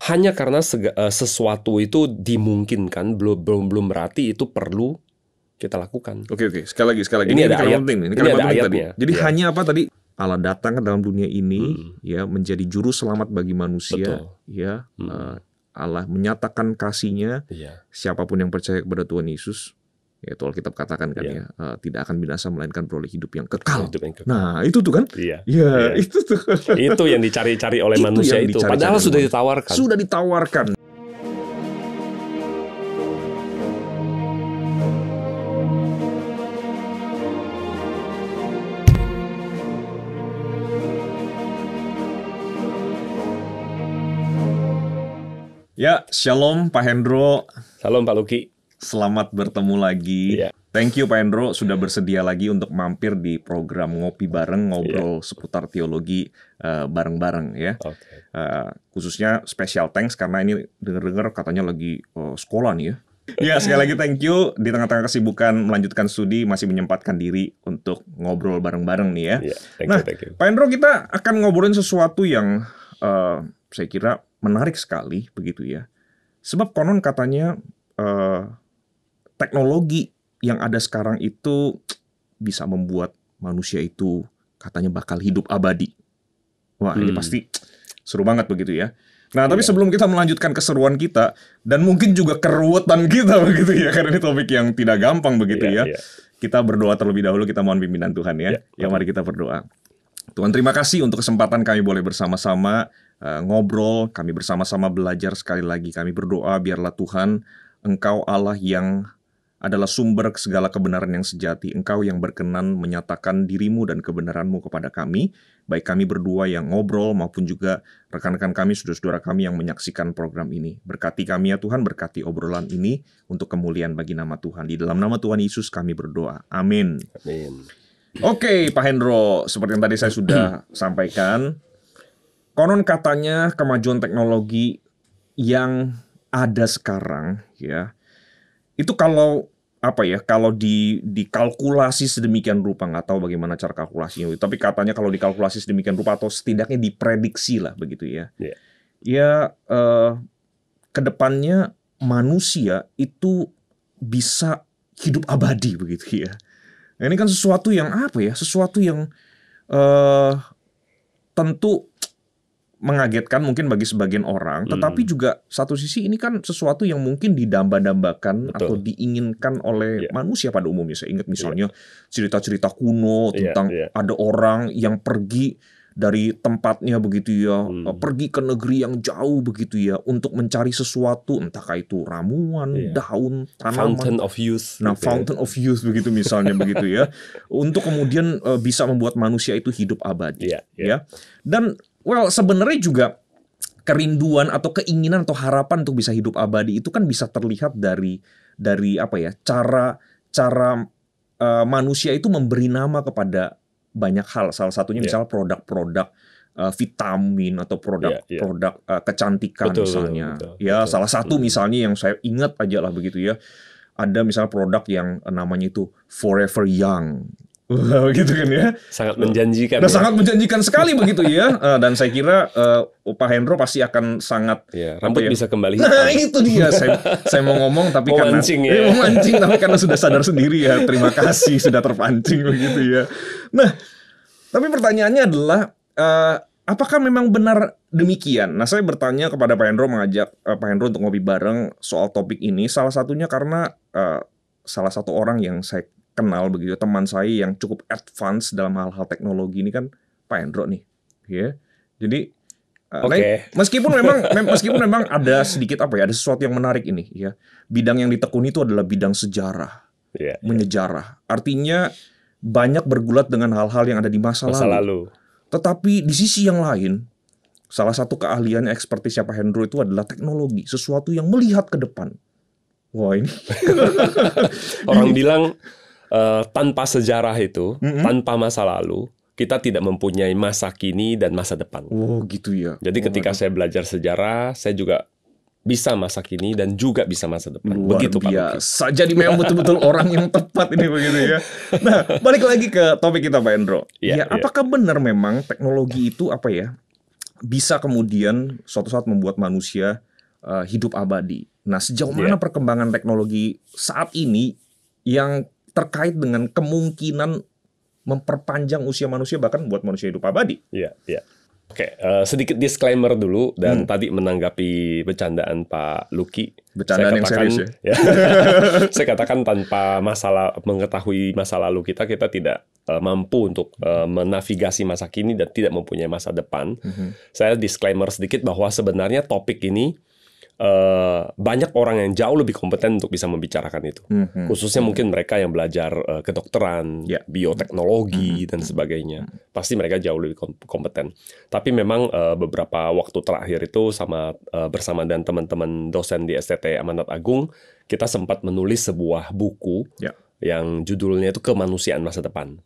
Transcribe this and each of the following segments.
hanya karena sesuatu itu dimungkinkan, belum berarti itu perlu kita lakukan. Oke. Sekali lagi. Ini ada kalimat ayat. penting. Ini ada ayatnya. Tadi. Jadi Ya. hanya apa tadi? Allah datang ke dalam dunia ini ya menjadi juru selamat bagi manusia. Betul. Ya. Allah menyatakan kasih-Nya. Iya. Siapapun yang percaya kepada Tuhan Yesus, ya itu Alkitab katakan kan Iya. tidak akan binasa melainkan beroleh hidup yang kekal. Hidup yang kekal. Nah, itu tuh kan? Iya. Ya, Iya. itu tuh. Itu yang dicari-cari oleh Itu manusia yang itu. dicari-cari Padahal oleh sudah manusia. ditawarkan. Sudah ditawarkan. Ya, shalom Pak Hendro. Salam Pak Luki. Selamat bertemu lagi. Iya. Thank you Pak Hendro sudah bersedia lagi untuk mampir di program Ngopi Bareng, ngobrol seputar teologi bareng-bareng ya. Oke. Khususnya special thanks karena ini dengar-dengar katanya lagi sekolah nih ya. Ya, sekali lagi thank you. Di tengah-tengah kesibukan melanjutkan studi masih menyempatkan diri untuk ngobrol bareng-bareng nih ya. Iya, thank you. Pak Hendro, kita akan ngobrolin sesuatu yang saya kira menarik sekali begitu ya. Sebab konon katanya teknologi yang ada sekarang itu bisa membuat manusia itu katanya bakal hidup abadi. Wah, ini pasti seru banget begitu ya. Nah, tapi sebelum kita melanjutkan keseruan kita dan mungkin juga keruwetan kita begitu ya, karena ini topik yang tidak gampang begitu ya. Kita berdoa terlebih dahulu, kita mohon pimpinan Tuhan ya. Ya, mari kita berdoa. Tuhan, terima kasih untuk kesempatan kami boleh bersama-sama ngobrol, kami bersama-sama belajar. Sekali lagi kami berdoa biarlah Tuhan, Engkau Allah yang adalah sumber segala kebenaran yang sejati. Engkau yang berkenan menyatakan dirimu dan kebenaranmu kepada kami, baik kami berdua yang ngobrol maupun juga rekan-rekan kami, saudara-saudara kami yang menyaksikan program ini. Berkati kami ya Tuhan, berkati obrolan ini untuk kemuliaan bagi nama Tuhan. Di dalam nama Tuhan Yesus kami berdoa. Amin. Amin. Oke, Pak Hendro, seperti yang tadi saya sudah sampaikan, konon katanya kemajuan teknologi yang ada sekarang ya, itu kalau dikalkulasi sedemikian rupa, nggak tahu bagaimana cara kalkulasinya, tapi katanya kalau dikalkulasi sedemikian rupa atau setidaknya diprediksi lah begitu ya. Ya, kedepannya manusia itu bisa hidup abadi begitu ya. Nah, ini kan sesuatu yang sesuatu yang tentu mengagetkan mungkin bagi sebagian orang, tetapi juga satu sisi ini kan sesuatu yang mungkin didamba-dambakan atau diinginkan oleh manusia pada umumnya. Saya ingat misalnya cerita-cerita kuno tentang ada orang yang pergi dari tempatnya begitu ya, pergi ke negeri yang jauh begitu ya, untuk mencari sesuatu, entahkah itu ramuan, daun, tanaman. Fountain of Youth. Nah, Fountain of Youth begitu misalnya begitu ya, untuk kemudian bisa membuat manusia itu hidup abadi. Ya. Dan sebenarnya juga kerinduan atau keinginan atau harapan untuk bisa hidup abadi itu kan bisa terlihat dari cara manusia itu memberi nama kepada banyak hal. Salah satunya misalnya produk-produk vitamin atau produk-produk kecantikan misalnya. Salah satu misalnya yang saya ingat aja lah begitu ya. Ada misalnya produk yang namanya itu Forever Young. Gitu kan ya. Sangat menjanjikan. Sangat menjanjikan sekali begitu ya. Dan saya kira Pak Hendro pasti akan sangat rambut bisa kembali. Nah, itu dia. Saya mau ngomong tapi memancing tapi karena sudah sadar sendiri ya. Terima kasih sudah terpancing begitu ya. Nah, tapi pertanyaannya adalah apakah memang benar demikian? Nah, saya bertanya kepada Pak Hendro, mengajak Pak Hendro untuk ngopi bareng soal topik ini. Salah satunya karena salah satu orang yang saya kenal begitu, teman saya yang cukup advance dalam hal-hal teknologi ini kan Pak Hendro nih, ya. Jadi, meskipun memang ada sedikit ada sesuatu yang menarik ini, ya. Bidang yang ditekuni itu adalah bidang sejarah, menyejarah. Artinya banyak bergulat dengan hal-hal yang ada di masa lalu. Tetapi di sisi yang lain, salah satu keahlian ekspertisnya Pak Hendro itu adalah teknologi, sesuatu yang melihat ke depan. Wah, ini orang bilang tanpa sejarah itu, tanpa masa lalu, kita tidak mempunyai masa kini dan masa depan. Oh, gitu ya. Jadi ketika saya belajar sejarah, saya juga bisa masa kini dan juga bisa masa depan. Luar begitu biasa. Jadi memang betul-betul orang yang tepat ini begitu ya. Nah, balik lagi ke topik kita Pak Hendro. Apakah benar memang teknologi itu bisa kemudian suatu saat membuat manusia hidup abadi. Nah, sejauh mana perkembangan teknologi saat ini yang terkait dengan kemungkinan memperpanjang usia manusia bahkan membuat manusia hidup abadi? Iya, iya. Oke, sedikit disclaimer dulu dan tadi menanggapi bercandaan Pak Lucky. Bercandaan yang serius ya. Saya katakan tanpa mengetahui masa lalu kita tidak mampu untuk menavigasi masa kini dan tidak mempunyai masa depan. Saya disclaimer sedikit bahwa sebenarnya topik ini banyak orang yang jauh lebih kompeten untuk bisa membicarakan itu. Khususnya mungkin mereka yang belajar kedokteran, bioteknologi, dan sebagainya. Pasti mereka jauh lebih kompeten. Tapi memang beberapa waktu terakhir itu bersama dan teman-teman dosen di STT Amanat Agung, kita sempat menulis sebuah buku yang judulnya itu Kemanusiaan Masa Depan.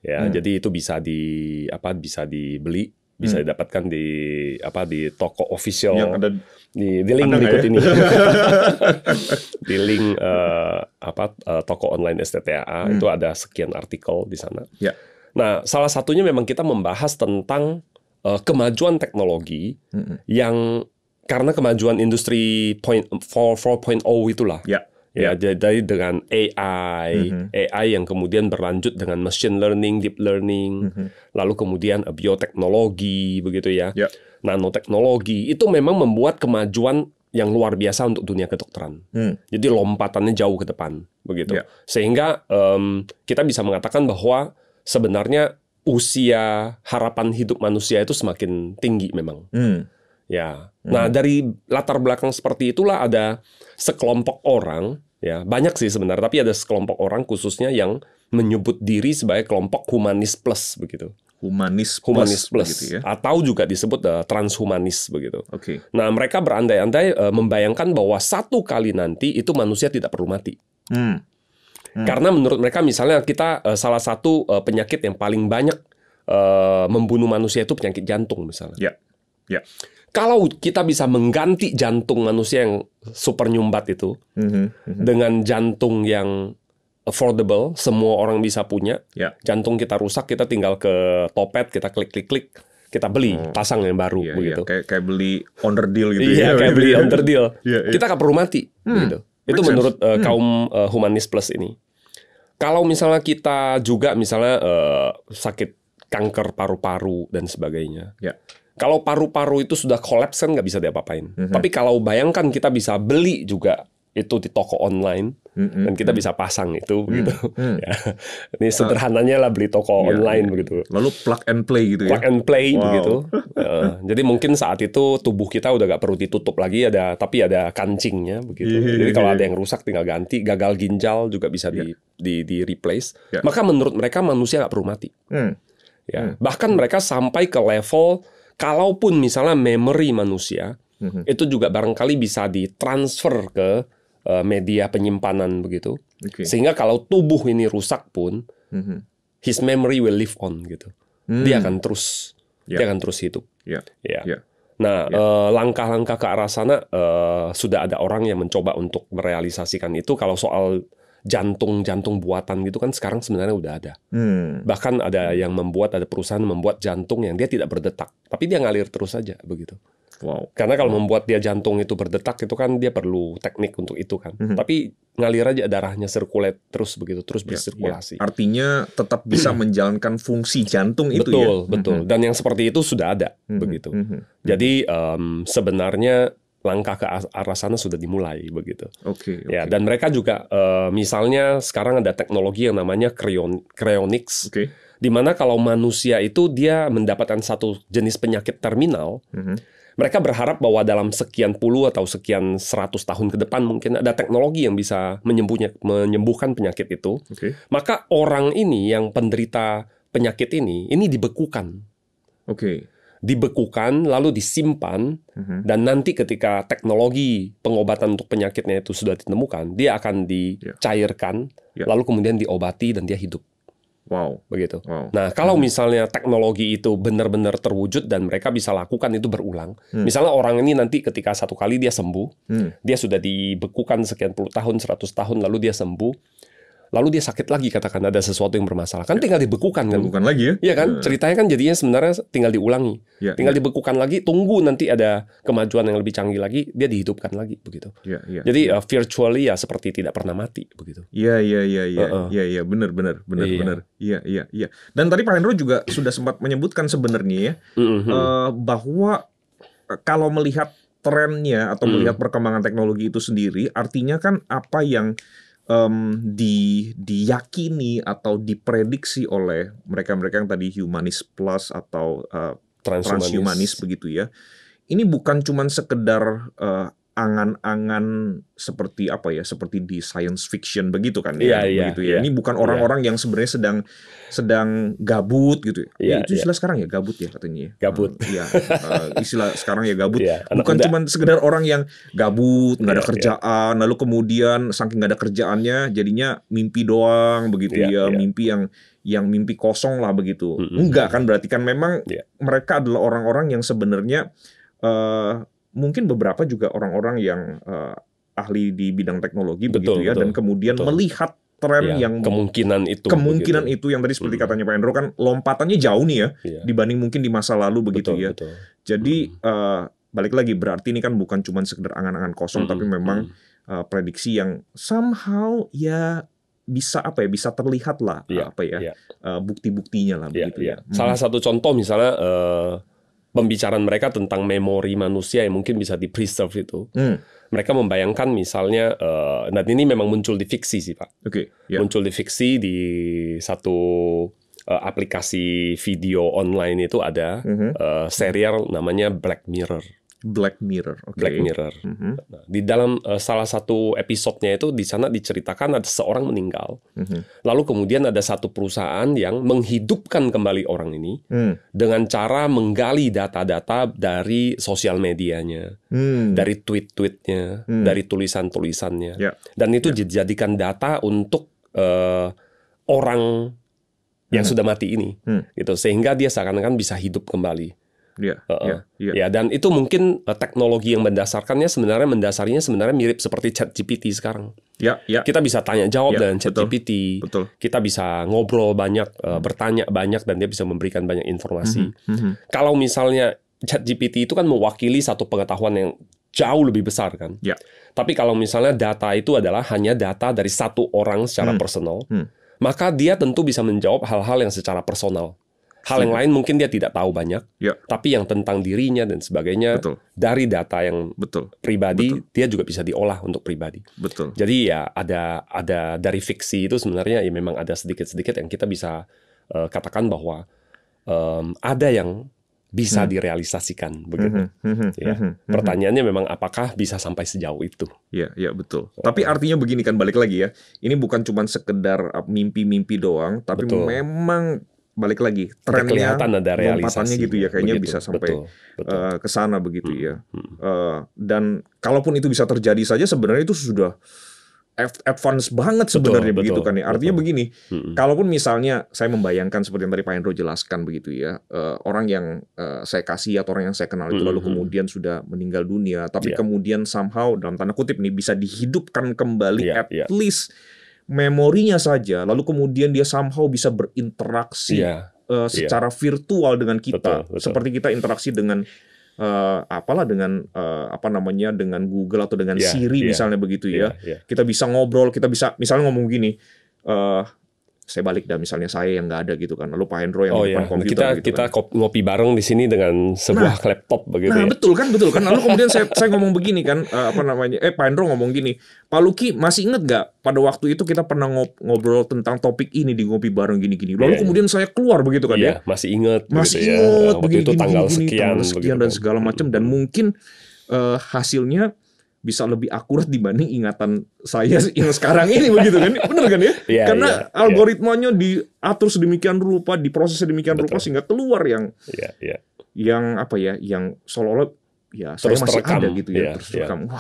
Jadi itu bisa dibeli, bisa didapatkan di toko official yang ada di link berikut ini. Di link toko online STTAA itu ada sekian artikel di sana. Nah, salah satunya memang kita membahas tentang kemajuan teknologi yang karena kemajuan industri 4.0 itulah. Ya, jadi dengan AI yang kemudian berlanjut dengan machine learning, deep learning, lalu kemudian bioteknologi, begitu ya, nanoteknologi, itu memang membuat kemajuan yang luar biasa untuk dunia kedokteran. Jadi lompatannya jauh ke depan, begitu. Sehingga kita bisa mengatakan bahwa sebenarnya usia harapan hidup manusia itu semakin tinggi memang. Nah, dari latar belakang seperti itulah ada sekelompok orang, ya banyak sih sebenarnya, tapi ada sekelompok orang khususnya yang menyebut diri sebagai kelompok humanis plus, begitu. Humanis plus begitu ya? Atau juga disebut transhumanis, begitu. Nah, mereka berandai-andai membayangkan bahwa satu kali nanti itu manusia tidak perlu mati. Karena menurut mereka misalnya kita salah satu penyakit yang paling banyak membunuh manusia itu penyakit jantung misalnya. Kalau kita bisa mengganti jantung manusia yang super nyumbat itu dengan jantung yang affordable, semua orang bisa punya. Jantung kita rusak, kita tinggal ke Topet, kita klik, kita beli, pasang yang baru, begitu. Kayak beli underdeal gitu. Kayak beli underdeal. Kita nggak perlu mati, gitu. Itu menurut kaum humanis plus ini. Kalau misalnya kita juga misalnya sakit kanker paru-paru dan sebagainya. Kalau paru-paru itu sudah kolaps kan nggak bisa diapa-apain. Tapi kalau bayangkan kita bisa beli juga itu di toko online dan kita bisa pasang itu begitu. Ini sederhananya lah beli toko online begitu. Lalu plug and play gitu ya. Plug and play begitu. Jadi mungkin saat itu tubuh kita udah nggak perlu ditutup lagi, tapi ada kancingnya begitu. Jadi kalau ada yang rusak tinggal ganti. Gagal ginjal juga bisa di replace. Maka menurut mereka manusia nggak perlu mati. Bahkan mereka sampai ke level kalaupun misalnya memori manusia itu juga barangkali bisa ditransfer ke media penyimpanan begitu, sehingga kalau tubuh ini rusak pun, his memory will live on gitu. Dia akan terus hidup. Nah, langkah-langkah ke arah sana sudah ada orang yang mencoba untuk merealisasikan itu. Kalau soal jantung buatan gitu kan sekarang sebenarnya udah ada. Bahkan ada perusahaan membuat jantung yang dia tidak berdetak, tapi dia ngalir terus saja begitu. Karena kalau membuat dia jantung itu berdetak itu kan dia perlu teknik untuk itu kan. Tapi ngalir aja darahnya sirkulate terus begitu, terus bersirkulasi. Artinya tetap bisa menjalankan fungsi jantung itu ya. Betul. Dan yang seperti itu sudah ada begitu. Jadi sebenarnya langkah ke arah sana sudah dimulai begitu. Dan mereka juga misalnya sekarang ada teknologi yang namanya cryonics, di mana kalau manusia itu dia mendapatkan satu jenis penyakit terminal, mereka berharap bahwa dalam sekian puluh atau sekian 100 tahun ke depan mungkin ada teknologi yang bisa menyembuhkan penyakit itu. Maka orang ini yang penderita penyakit ini dibekukan. Dibekukan lalu disimpan dan nanti ketika teknologi pengobatan untuk penyakitnya itu sudah ditemukan, dia akan dicairkan lalu kemudian diobati dan dia hidup. Begitu. Nah, kalau misalnya teknologi itu benar-benar terwujud dan mereka bisa lakukan itu berulang. Misalnya orang ini nanti ketika satu kali dia sembuh, dia sudah dibekukan sekian puluh tahun, 100 tahun lalu dia sembuh. lalu dia sakit lagi, katakan ada sesuatu yang bermasalah, kan tinggal dibekukan kan? Bukan lagi ya? Iya kan? Ceritanya kan jadinya sebenarnya tinggal diulangi, tinggal dibekukan lagi, tunggu nanti ada kemajuan yang lebih canggih lagi, dia dihidupkan lagi begitu. Jadi virtually ya seperti tidak pernah mati begitu. Iya, benar. Iya. Dan tadi Pak Hendro juga sudah sempat menyebutkan sebenarnya ya, bahwa kalau melihat trennya atau melihat perkembangan teknologi itu sendiri, artinya kan apa yang diyakini atau diprediksi oleh mereka-mereka yang tadi humanis plus atau transhumanis begitu ya. Ini bukan cuman sekedar angan-angan seperti apa ya, seperti di science fiction begitu kan ya, begitu ya. Ini bukan orang-orang yang sebenarnya sedang gabut gitu ya. Itu istilah sekarang ya, gabut ya katanya. Gabut. Istilah sekarang ya gabut. Bukan cuman sekedar orang yang gabut, nggak ada kerjaan, lalu kemudian saking nggak ada kerjaannya jadinya mimpi doang begitu mimpi yang mimpi kosong lah begitu. Enggak kan, berarti kan memang mereka adalah orang-orang yang sebenarnya mungkin beberapa juga orang-orang yang ahli di bidang teknologi begitu ya, dan kemudian melihat tren yang kemungkinan itu yang tadi seperti katanya Pak Hendro kan lompatannya jauh nih ya dibanding mungkin di masa lalu begitu ya. Jadi balik lagi, berarti ini kan bukan cuma sekedar angan-angan kosong, tapi memang prediksi yang somehow ya bisa bisa terlihat lah bukti-buktinya lah begitu ya. Salah satu contoh misalnya pembicaraan mereka tentang memori manusia yang mungkin bisa di-preserve itu. Mereka membayangkan misalnya, dan ini memang muncul di fiksi sih Pak. Muncul di fiksi di satu aplikasi video online itu ada serial namanya Black Mirror. Black Mirror. Nah, di dalam salah satu episodenya itu di sana diceritakan ada seorang meninggal. Lalu kemudian ada satu perusahaan yang menghidupkan kembali orang ini dengan cara menggali data-data dari sosial medianya, dari tweet-tweetnya, dari tulisan-tulisannya, dan itu dijadikan data untuk orang yang sudah mati ini, gitu, sehingga dia seakan-akan bisa hidup kembali. Dan itu mungkin teknologi yang mendasarkannya sebenarnya mirip seperti ChatGPT sekarang. Kita bisa tanya jawab dengan ChatGPT. Kita bisa ngobrol banyak, bertanya banyak, dan dia bisa memberikan banyak informasi. Kalau misalnya ChatGPT itu kan mewakili satu pengetahuan yang jauh lebih besar kan. Tapi kalau misalnya data itu adalah hanya data dari satu orang secara personal, maka dia tentu bisa menjawab hal-hal yang secara personal. Hal yang lain mungkin dia tidak tahu banyak, tapi yang tentang dirinya dan sebagainya dari data yang pribadi dia juga bisa diolah untuk pribadi. Jadi ya ada dari fiksi itu sebenarnya ya memang ada sedikit-sedikit yang kita bisa katakan bahwa ada yang bisa direalisasikan begitu. Pertanyaannya memang apakah bisa sampai sejauh itu? Iya betul. Tapi artinya begini kan, balik lagi ya. Ini bukan cuma sekedar mimpi-mimpi doang, tapi memang balik lagi trennya, lompatannya gitu ya, kayaknya bisa sampai ke sana begitu ya. Dan kalaupun itu bisa terjadi saja, sebenarnya itu sudah advance banget sebenarnya begitu kan ya. Artinya begini, kalaupun misalnya saya membayangkan seperti yang tadi Pak Hendro jelaskan begitu ya, orang yang saya kasih atau orang yang saya kenal itu lalu kemudian sudah meninggal dunia, tapi kemudian somehow dalam tanda kutip nih bisa dihidupkan kembali, at least memorinya saja, lalu kemudian dia somehow bisa berinteraksi secara virtual dengan kita, seperti kita interaksi dengan dengan Google atau dengan Siri misalnya begitu ya. Kita bisa ngobrol, kita bisa misalnya ngomong gini, saya balik dah misalnya saya yang nggak ada gitu kan, lalu Pak Hendro yang di depan komputer kita ngopi bareng di sini dengan sebuah laptop begitu ya. Betul kan lalu kemudian saya ngomong begini kan, Pak Hendro ngomong gini, Pak Luki masih inget nggak pada waktu itu kita pernah ngobrol tentang topik ini di ngopi bareng gini-gini, lalu kemudian saya keluar begitu kan ya, masih inget begini, itu tanggal sekian dan segala macam, dan mungkin hasilnya bisa lebih akurat dibanding ingatan saya yang sekarang ini begitu kan, benar kan ya? Karena algoritmanya diatur sedemikian rupa, diproses sedemikian rupa sehingga keluar yang seolah-olah terus saya masih terekam. Ada gitu ya, terus terekam.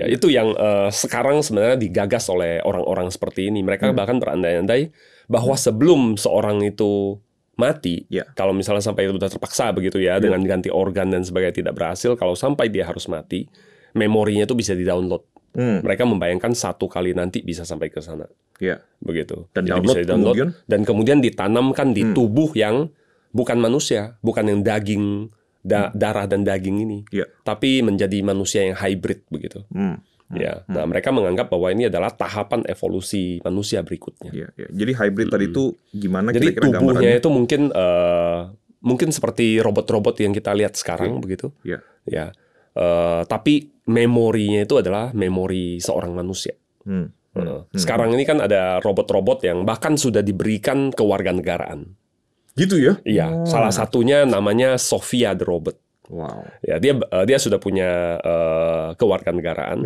Itu yang sekarang sebenarnya digagas oleh orang-orang seperti ini. Mereka bahkan berandai-andai bahwa sebelum seorang itu mati, kalau misalnya sampai itu sudah terpaksa begitu ya, dengan ganti organ dan sebagainya tidak berhasil, kalau sampai dia harus mati, memorinya itu bisa di-download Mereka membayangkan satu kali nanti bisa sampai ke sana. Ya. Begitu. Dan jadi bisa di-download dan kemudian ditanamkan di tubuh yang bukan manusia, bukan yang daging, darah dan daging ini, tapi menjadi manusia yang hybrid begitu. Ya, nah mereka menganggap bahwa ini adalah tahapan evolusi manusia berikutnya. Jadi hybrid tadi itu gimana? Jadi kira-kira tubuhnya gambarannya? itu mungkin seperti robot-robot yang kita lihat sekarang begitu. Ya, tapi memorinya itu adalah memori seorang manusia. Sekarang ini kan ada robot-robot yang bahkan sudah diberikan kewarganegaraan. Gitu ya? Iya, salah satunya namanya Sophia the Robot. Wow. Ya, dia sudah punya kewarganegaraan.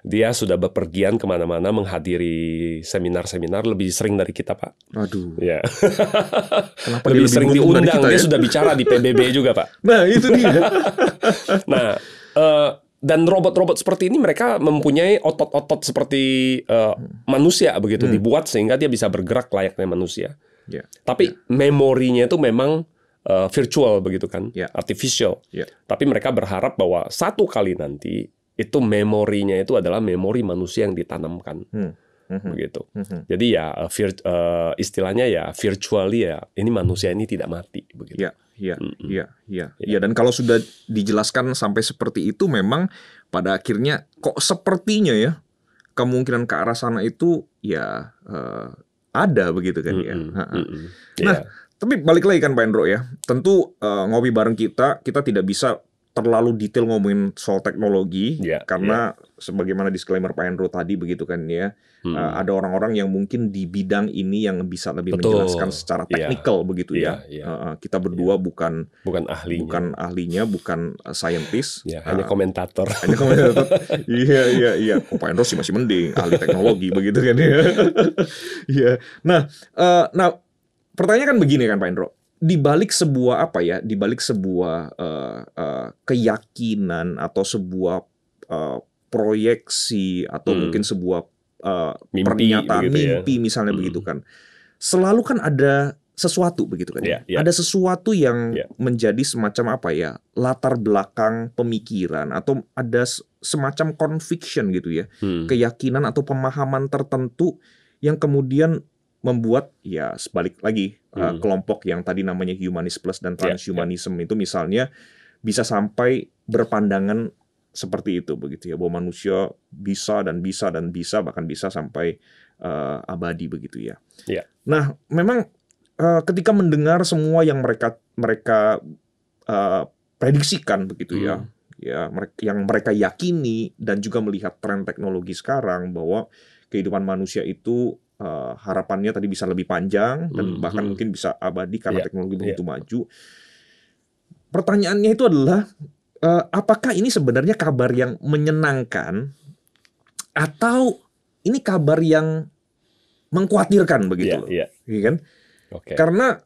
Dia sudah bepergian kemana-mana menghadiri seminar-seminar lebih sering dari kita, Pak. Aduh. Ya. Kenapa lebih dia sering beruntung dari diundang. kita, Dia ya? sudah bicara di PBB juga, Pak. Nah, itu dia. Nah, dan robot-robot seperti ini mereka mempunyai otot-otot seperti manusia begitu, dibuat sehingga dia bisa bergerak layaknya manusia. Tapi memorinya itu memang virtual begitu kan, artificial. Tapi mereka berharap bahwa satu kali nanti itu memorinya itu adalah memori manusia yang ditanamkan, begitu. Jadi ya istilahnya ya virtually ya ini manusia ini tidak mati begitu. Iya. Dan kalau sudah dijelaskan sampai seperti itu, memang pada akhirnya kok sepertinya ya kemungkinan ke arah sana itu ya ada begitu kan ya. Nah, tapi balik lagi kan Pak Endro ya, tentu ngopi bareng kita tidak bisa terlalu detail ngomongin soal teknologi karena sebagaimana disclaimer Pak Endro tadi begitu kan ya, ada orang-orang yang mungkin di bidang ini yang bisa lebih menjelaskan secara teknikal begitu ya. Kita berdua bukan ahlinya, bukan scientist, hanya komentator. Iya. Pak Endro sih masih mending ahli teknologi begitu kan ya. Iya. Nah, pertanyaan kan begini kan Pak Endro. Di balik sebuah keyakinan atau sebuah proyeksi atau mungkin sebuah pernyataan mimpi misalnya begitu kan, selalu kan ada sesuatu begitu kan, ada sesuatu yang menjadi semacam latar belakang pemikiran atau ada semacam conviction gitu ya, keyakinan atau pemahaman tertentu yang kemudian membuat ya sebalik lagi kelompok yang tadi namanya humanis plus dan transhumanism itu misalnya bisa sampai berpandangan seperti itu begitu ya, bahwa manusia bisa bahkan bisa sampai abadi begitu ya. Nah, memang ketika mendengar semua yang mereka prediksikan begitu ya, yang mereka yakini dan juga melihat tren teknologi sekarang bahwa kehidupan manusia itu harapannya tadi bisa lebih panjang dan bahkan mungkin bisa abadi karena teknologi begitu maju. Pertanyaannya itu adalah apakah ini sebenarnya kabar yang menyenangkan atau ini kabar yang mengkhawatirkan begitu loh. Iya kan? Karena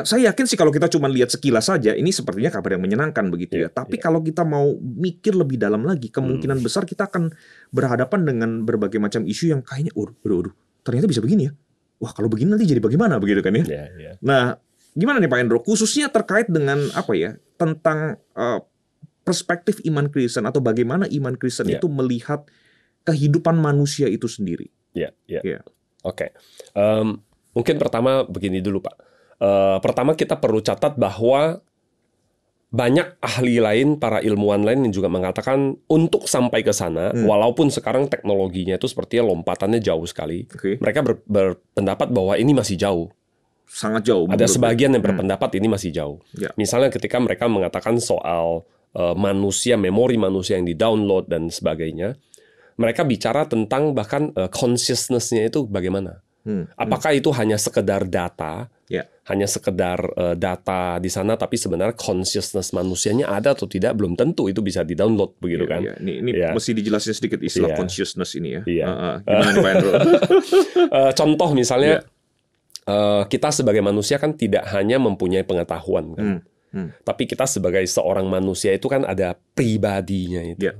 saya yakin sih kalau kita cuma lihat sekilas saja ini sepertinya kabar yang menyenangkan begitu ya. Tapi kalau kita mau mikir lebih dalam lagi, kemungkinan besar kita akan berhadapan dengan berbagai macam isu yang kayaknya ternyata bisa begini ya. Wah, kalau begini nanti jadi bagaimana begitu kan ya. Nah, gimana nih Pak Endro khususnya terkait dengan tentang perspektif iman Kristen atau bagaimana iman Kristen itu melihat kehidupan manusia itu sendiri. Oke. Mungkin pertama begini dulu Pak. Pertama kita perlu catat bahwa banyak ahli lain, para ilmuwan lain yang juga mengatakan untuk sampai ke sana, walaupun sekarang teknologinya itu sepertinya lompatannya jauh sekali, mereka berpendapat bahwa ini masih jauh. Sangat jauh. Ada sebagian yang berpendapat ini masih jauh. Misalnya ketika mereka mengatakan soal memori manusia yang di-download dan sebagainya, mereka bicara tentang bahkan consciousness-nya itu bagaimana. Apakah itu hanya sekedar data, hanya sekedar data di sana, tapi sebenarnya consciousness manusianya ada atau tidak belum tentu itu bisa di-download begitu kan? Ini mesti dijelasin sedikit istilah consciousness ini ya. Gimana nih Pak Endro? Contoh misalnya kita sebagai manusia kan tidak hanya mempunyai pengetahuan kan, tapi kita sebagai seorang manusia itu kan ada pribadinya itu.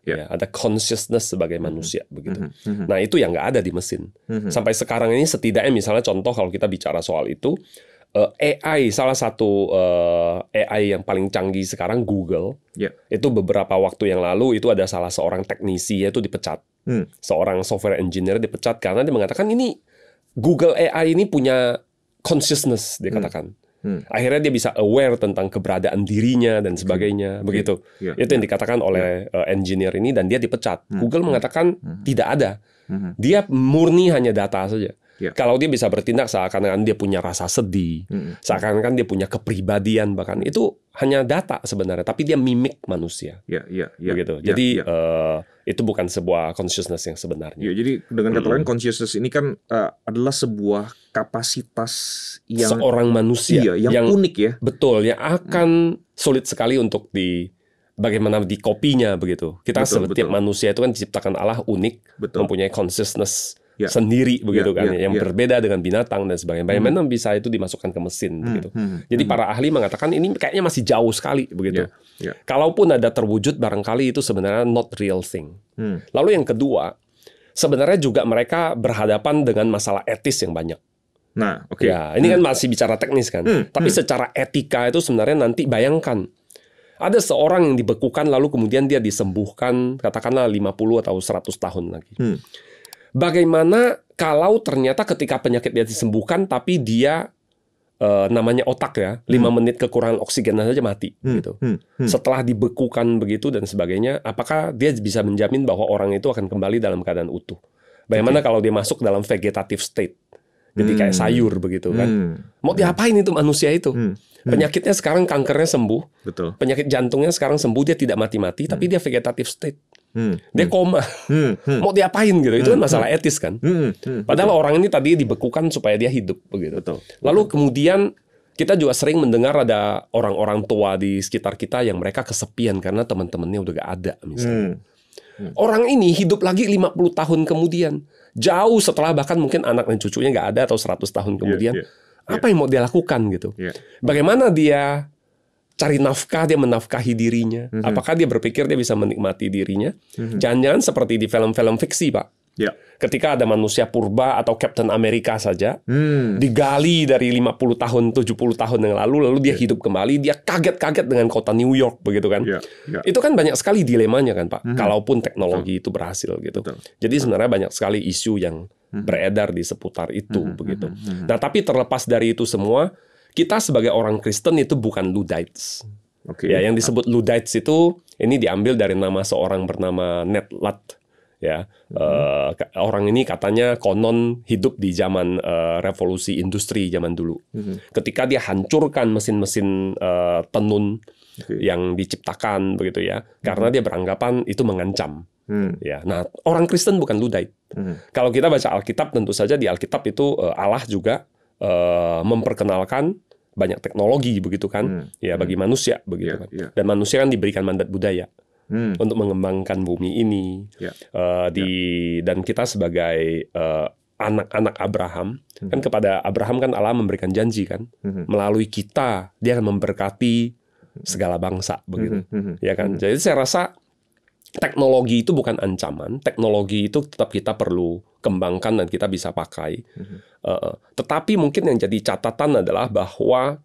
Ada consciousness sebagai manusia begitu. Nah itu yang nggak ada di mesin. Sampai sekarang ini setidaknya misalnya contoh kalau kita bicara soal itu, AI, salah satu AI yang paling canggih sekarang Google, itu beberapa waktu yang lalu itu ada salah seorang teknisi itu dipecat. Seorang software engineer dipecat karena dia mengatakan ini Google AI ini punya consciousness, dia katakan. Akhirnya dia bisa aware tentang keberadaan dirinya dan sebagainya, begitu. Itu yang dikatakan oleh engineer ini dan dia dipecat. Google mengatakan tidak ada. Dia murni hanya data saja. Kalau dia bisa bertindak seakan-akan dia punya rasa sedih, seakan-akan dia punya kepribadian, bahkan itu hanya data sebenarnya, tapi dia mimik manusia. Begitu. Jadi itu bukan sebuah consciousness yang sebenarnya. Jadi dengan kata lain consciousness ini kan adalah sebuah kapasitas yang seorang manusia yang unik ya. Betul, yang akan sulit sekali untuk bagaimana dikopinya begitu. Kita setiap manusia itu kan diciptakan Allah unik, mempunyai consciousness sendiri begitu kan, yang berbeda dengan binatang dan sebagainya. Bagaimana bisa itu dimasukkan ke mesin begitu. Jadi para ahli mengatakan ini kayaknya masih jauh sekali begitu. Kalaupun ada terwujud barangkali itu sebenarnya not real thing. Lalu yang kedua, sebenarnya juga mereka berhadapan dengan masalah etis yang banyak. Nah, ya, ini kan masih bicara teknis kan. Tapi secara etika itu sebenarnya nanti bayangkan ada seorang yang dibekukan lalu kemudian dia disembuhkan katakanlah 50 atau 100 tahun lagi. Bagaimana kalau ternyata ketika penyakit dia disembuhkan tapi dia namanya otak ya 5 menit kekurangan oksigen saja mati gitu. Setelah dibekukan begitu dan sebagainya, apakah dia bisa menjamin bahwa orang itu akan kembali dalam keadaan utuh? Bagaimana kalau dia masuk dalam vegetative state? Jadi kayak sayur begitu kan. Mau diapain itu manusia itu? Penyakitnya sekarang kankernya sembuh. Penyakit jantungnya sekarang sembuh, dia tidak mati-mati tapi dia vegetative state. Dia koma. Mau diapain gitu? Itu kan masalah etis kan. Padahal orang ini tadi dibekukan supaya dia hidup begitu. Lalu kemudian kita juga sering mendengar ada orang-orang tua di sekitar kita yang mereka kesepian karena teman-temannya udah gak ada misalnya. Orang ini hidup lagi 50 tahun kemudian. Jauh setelah bahkan mungkin anak dan cucunya gak ada atau 100 tahun kemudian. Apa yang mau dia lakukan gitu? Bagaimana dia cari nafkah, dia menafkahi dirinya. Apakah dia berpikir dia bisa menikmati dirinya? Jangan-jangan seperti di film-film fiksi, Pak. Ketika ada manusia purba atau Captain America saja, digali dari 50 tahun, 70 tahun yang lalu dia hidup kembali, dia kaget-kaget dengan kota New York, begitu kan? Itu kan banyak sekali dilemanya kan, Pak. Kalaupun teknologi itu berhasil gitu. Jadi sebenarnya banyak sekali isu yang beredar di seputar itu, begitu. Nah, tapi terlepas dari itu semua, kita sebagai orang Kristen itu bukan Luddites. Ya, yang disebut Luddites itu ini diambil dari nama seorang bernama Ned Ludd. Ya, orang ini katanya konon hidup di zaman revolusi industri zaman dulu. Ketika dia hancurkan mesin-mesin tenun yang diciptakan begitu ya, karena dia beranggapan itu mengancam. Ya, nah orang Kristen bukan Luddite. Kalau kita baca Alkitab tentu saja di Alkitab itu Allah juga memperkenalkan banyak teknologi begitu kan, ya bagi manusia begitu kan. Dan manusia kan diberikan mandat budaya untuk mengembangkan bumi ini. Dan kita sebagai anak-anak Abraham kan, kepada Abraham kan Allah memberikan janji kan, melalui kita dia akan memberkati segala bangsa begitu. Ya kan. Jadi saya rasa teknologi itu bukan ancaman, teknologi itu tetap kita perlu kembangkan dan kita bisa pakai. Tetapi mungkin yang jadi catatan adalah bahwa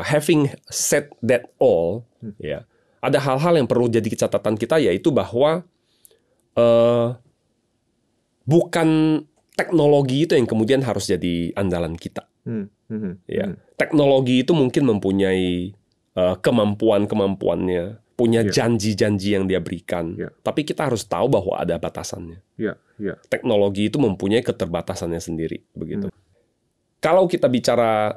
having said that all, ya, ada hal-hal yang perlu jadi catatan kita, yaitu bahwa bukan teknologi itu yang kemudian harus jadi andalan kita. Ya, teknologi itu mungkin mempunyai kemampuan-kemampuannya, punya janji-janji yang dia berikan, tapi kita harus tahu bahwa ada batasannya. Teknologi itu mempunyai keterbatasannya sendiri, begitu. Kalau kita bicara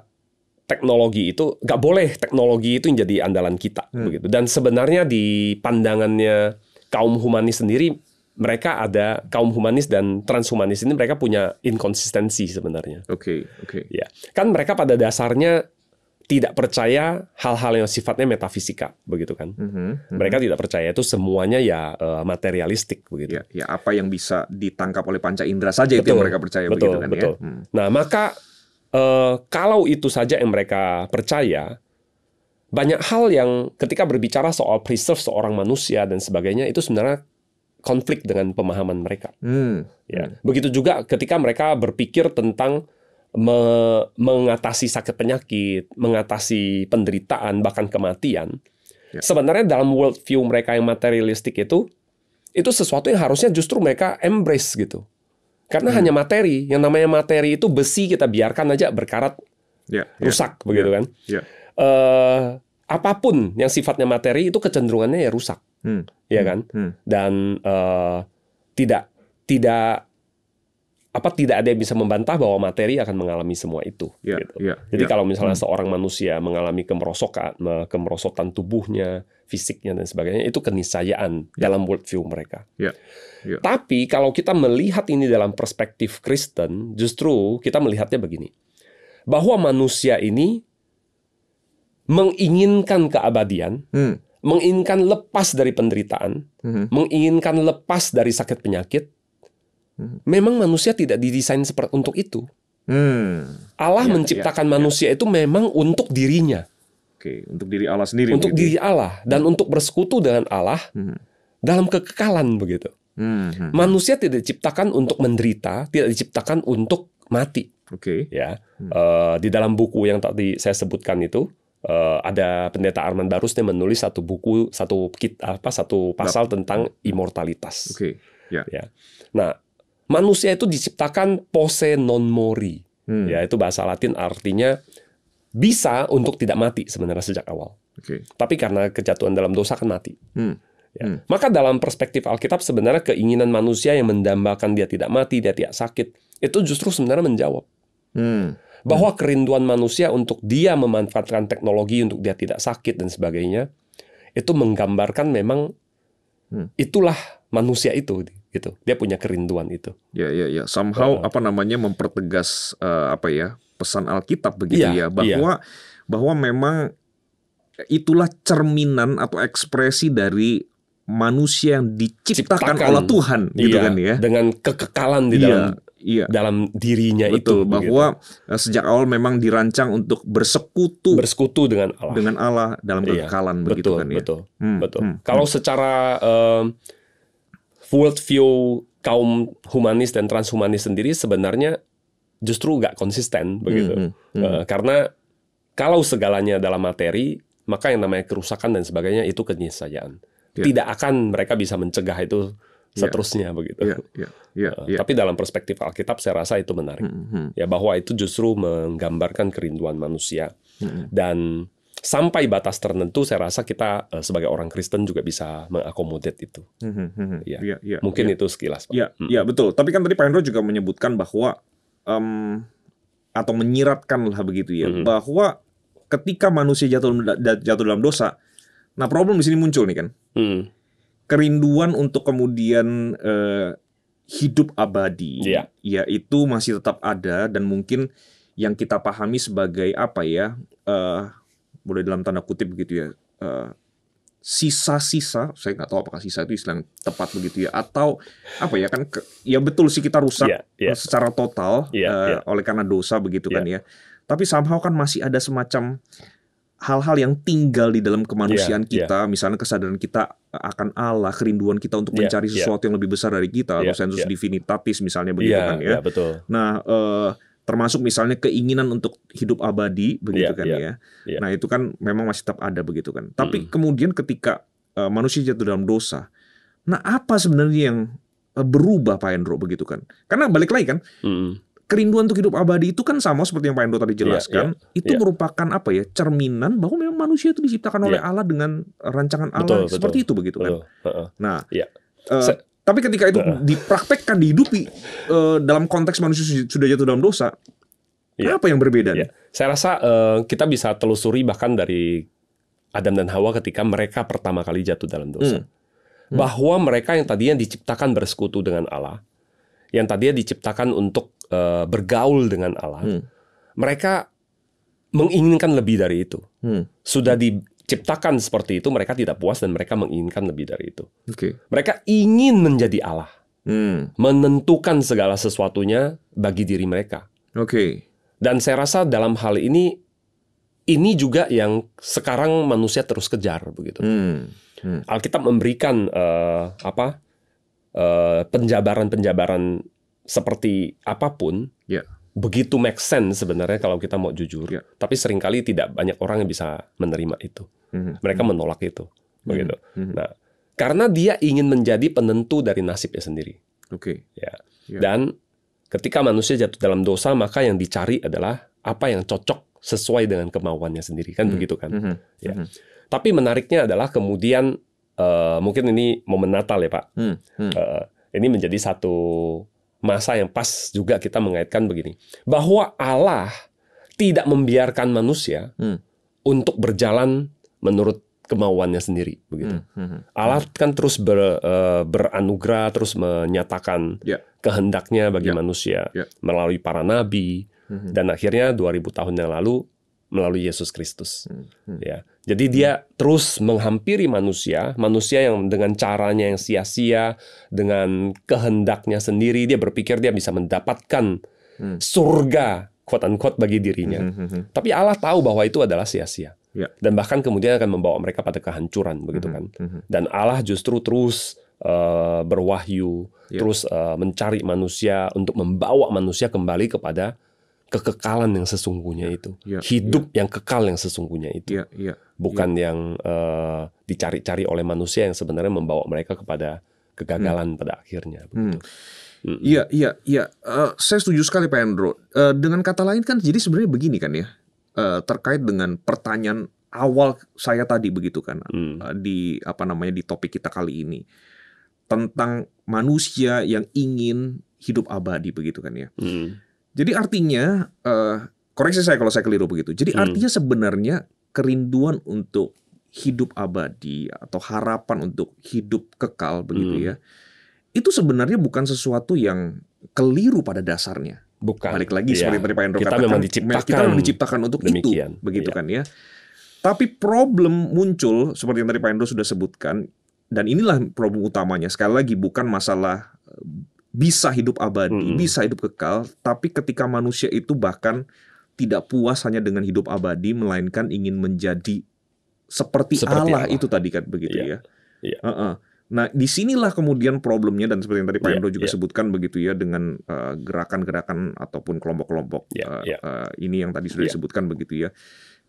teknologi itu, nggak boleh teknologi itu menjadi andalan kita, begitu. Dan sebenarnya di pandangannya kaum humanis sendiri, mereka ada kaum humanis dan transhumanis ini mereka punya inkonsistensi sebenarnya. Ya, kan mereka pada dasarnya tidak percaya hal-hal yang sifatnya metafisika, begitu kan? Mereka tidak percaya itu semuanya ya materialistik, begitu. Ya, apa yang bisa ditangkap oleh panca indera saja itu yang mereka percaya, begitu kan? Betul. Ya? Nah, maka kalau itu saja yang mereka percaya, banyak hal yang ketika berbicara soal preserve seorang manusia dan sebagainya itu sebenarnya konflik dengan pemahaman mereka. Ya, begitu juga ketika mereka berpikir tentang mengatasi sakit penyakit, mengatasi penderitaan, bahkan kematian. Sebenarnya dalam worldview mereka yang materialistik itu sesuatu yang harusnya justru mereka embrace gitu. Karena hanya materi, yang namanya materi itu besi kita biarkan aja berkarat, rusak begitu kan. Apapun yang sifatnya materi itu kecenderungannya ya rusak, ya kan. Dan tidak ada yang bisa membantah bahwa materi akan mengalami semua itu. Gitu. Jadi kalau misalnya seorang manusia mengalami kemerosotan tubuhnya, fisiknya dan sebagainya, itu keniscayaan dalam worldview mereka. Tapi kalau kita melihat ini dalam perspektif Kristen, justru kita melihatnya begini, bahwa manusia ini menginginkan keabadian, menginginkan lepas dari penderitaan, menginginkan lepas dari sakit penyakit. Memang manusia tidak didesain seperti untuk itu. Allah menciptakan manusia itu memang untuk dirinya. Untuk diri Allah sendiri. Untuk diri Allah dan untuk bersekutu dengan Allah dalam kekekalan begitu. Manusia tidak diciptakan untuk menderita, tidak diciptakan untuk mati. Ya, di dalam buku yang tadi saya sebutkan itu ada pendeta Arman Barusnya menulis satu buku, satu pasal tentang immortalitas. Ya. Nah, manusia itu diciptakan posse non mori, ya itu bahasa Latin artinya bisa untuk tidak mati sebenarnya sejak awal. Tapi karena kejatuhan dalam dosa kan mati. Maka dalam perspektif Alkitab sebenarnya keinginan manusia yang mendambakan dia tidak mati, dia tidak sakit, itu justru sebenarnya menjawab bahwa kerinduan manusia untuk dia memanfaatkan teknologi untuk dia tidak sakit dan sebagainya, itu menggambarkan memang itulah manusia itu. Gitu, dia punya kerinduan itu. Somehow mempertegas pesan Alkitab begitu bahwa memang itulah cerminan atau ekspresi dari manusia yang diciptakan oleh Tuhan, gitu kan ya. Dengan kekekalan di dalam dirinya itu. Bahwa sejak awal memang dirancang untuk bersekutu dengan Allah dalam kekekalan, begitu kan ya. Betul. Kalau secara worldview kaum humanis dan transhumanis sendiri sebenarnya justru nggak konsisten begitu. Karena kalau segalanya dalam materi, maka yang namanya kerusakan dan sebagainya itu keniscayaan. Tidak akan mereka bisa mencegah itu seterusnya begitu. Tapi dalam perspektif Alkitab saya rasa itu menarik. Ya, bahwa itu justru menggambarkan kerinduan manusia. Dan sampai batas tertentu saya rasa kita sebagai orang Kristen juga bisa mengakomodir itu. Mungkin itu sekilas, Pak. Ya, betul. Tapi kan tadi Pak Hendro juga menyebutkan bahwa atau menyiratkan lah begitu ya, bahwa ketika manusia jatuh dalam dosa, nah problem di sini muncul nih kan. Kerinduan untuk kemudian hidup abadi, ya itu masih tetap ada, dan mungkin yang kita pahami sebagai boleh dalam tanda kutip begitu ya, sisa-sisa, saya nggak tahu apakah sisa itu istilah yang tepat begitu ya, atau ya betul sih kita rusak secara total oleh karena dosa begitu kan ya, tapi somehow kan masih ada semacam hal-hal yang tinggal di dalam kemanusiaan kita, misalnya kesadaran kita akan Allah, kerinduan kita untuk mencari sesuatu yang lebih besar dari kita, atau sensus divinitatis misalnya begitu kan ya. Betul. Nah, termasuk misalnya keinginan untuk hidup abadi begitu kan ya. Nah, itu kan memang masih tetap ada begitu kan. Tapi kemudian ketika manusia jatuh dalam dosa, nah apa sebenarnya yang berubah Pak Hendro begitu kan? Karena balik lagi kan, kerinduan untuk hidup abadi itu kan sama seperti yang Pak Hendro tadi jelaskan, itu merupakan cerminan bahwa memang manusia itu diciptakan oleh Allah dengan rancangan Allah seperti itu begitu kan. Nah, tapi ketika itu dipraktekkan, dihidupi dalam konteks manusia sudah jatuh dalam dosa, apa yang berbeda nih? Saya rasa kita bisa telusuri bahkan dari Adam dan Hawa ketika mereka pertama kali jatuh dalam dosa. Bahwa mereka yang tadinya diciptakan bersekutu dengan Allah, yang tadinya diciptakan untuk bergaul dengan Allah, mereka menginginkan lebih dari itu. Sudah diciptakan seperti itu, mereka tidak puas dan mereka menginginkan lebih dari itu. Mereka ingin menjadi Allah, menentukan segala sesuatunya bagi diri mereka. Dan saya rasa dalam hal ini juga yang sekarang manusia terus kejar begitu. Alkitab memberikan penjabaran-penjabaran seperti apapun begitu make sense sebenarnya kalau kita mau jujur. Ya. Tapi seringkali tidak banyak orang yang bisa menerima itu. Mereka menolak itu, begitu. Nah, karena dia ingin menjadi penentu dari nasibnya sendiri. Oke. Ya. Ya. Dan ketika manusia jatuh dalam dosa, maka yang dicari adalah apa yang cocok sesuai dengan kemauannya sendiri, kan begitu kan? Ya. Tapi menariknya adalah kemudian mungkin ini momen Natal ya Pak. Ini menjadi satu masa yang pas juga kita mengaitkan begini, bahwa Allah tidak membiarkan manusia untuk berjalan menurut kemauannya sendiri, begitu. Allah kan terus beranugerah, terus menyatakan kehendaknya bagi manusia melalui para nabi, dan akhirnya 2000 tahun yang lalu melalui Yesus Kristus. Ya. Jadi dia terus menghampiri manusia yang dengan caranya yang sia-sia, dengan kehendaknya sendiri, dia berpikir dia bisa mendapatkan surga, quote-unquote, bagi dirinya. Tapi Allah tahu bahwa itu adalah sia-sia. Dan bahkan kemudian akan membawa mereka pada kehancuran, begitu kan. Dan Allah justru terus berwahyu, terus mencari manusia untuk membawa manusia kembali kepada kekekalan yang sesungguhnya itu, hidup yang kekal yang sesungguhnya itu, bukan yang dicari-cari oleh manusia yang sebenarnya membawa mereka kepada kegagalan pada akhirnya. Iya. Saya setuju sekali Pak Hendro. Dengan kata lain kan, jadi sebenarnya begini kan ya, terkait dengan pertanyaan awal saya tadi begitu kan, di topik kita kali ini tentang manusia yang ingin hidup abadi begitu kan ya. Jadi artinya, koreksi saya kalau saya keliru begitu. Jadi artinya sebenarnya kerinduan untuk hidup abadi atau harapan untuk hidup kekal begitu ya, itu sebenarnya bukan sesuatu yang keliru pada dasarnya. Bukan. Balik lagi seperti tadi Pak Hendro katakan, kita memang diciptakan untuk demikian, itu, begitu kan ya. Tapi problem muncul seperti yang tadi Pak Hendro sudah sebutkan, dan inilah problem utamanya. Sekali lagi bukan masalah bisa hidup abadi, bisa hidup kekal, tapi ketika manusia itu bahkan tidak puas hanya dengan hidup abadi, melainkan ingin menjadi seperti Allah itu tadi kan begitu ya. Nah, disinilah kemudian problemnya, dan seperti yang tadi Pak Hendro juga sebutkan begitu ya, dengan gerakan-gerakan ataupun kelompok-kelompok ini yang tadi sudah disebutkan begitu ya.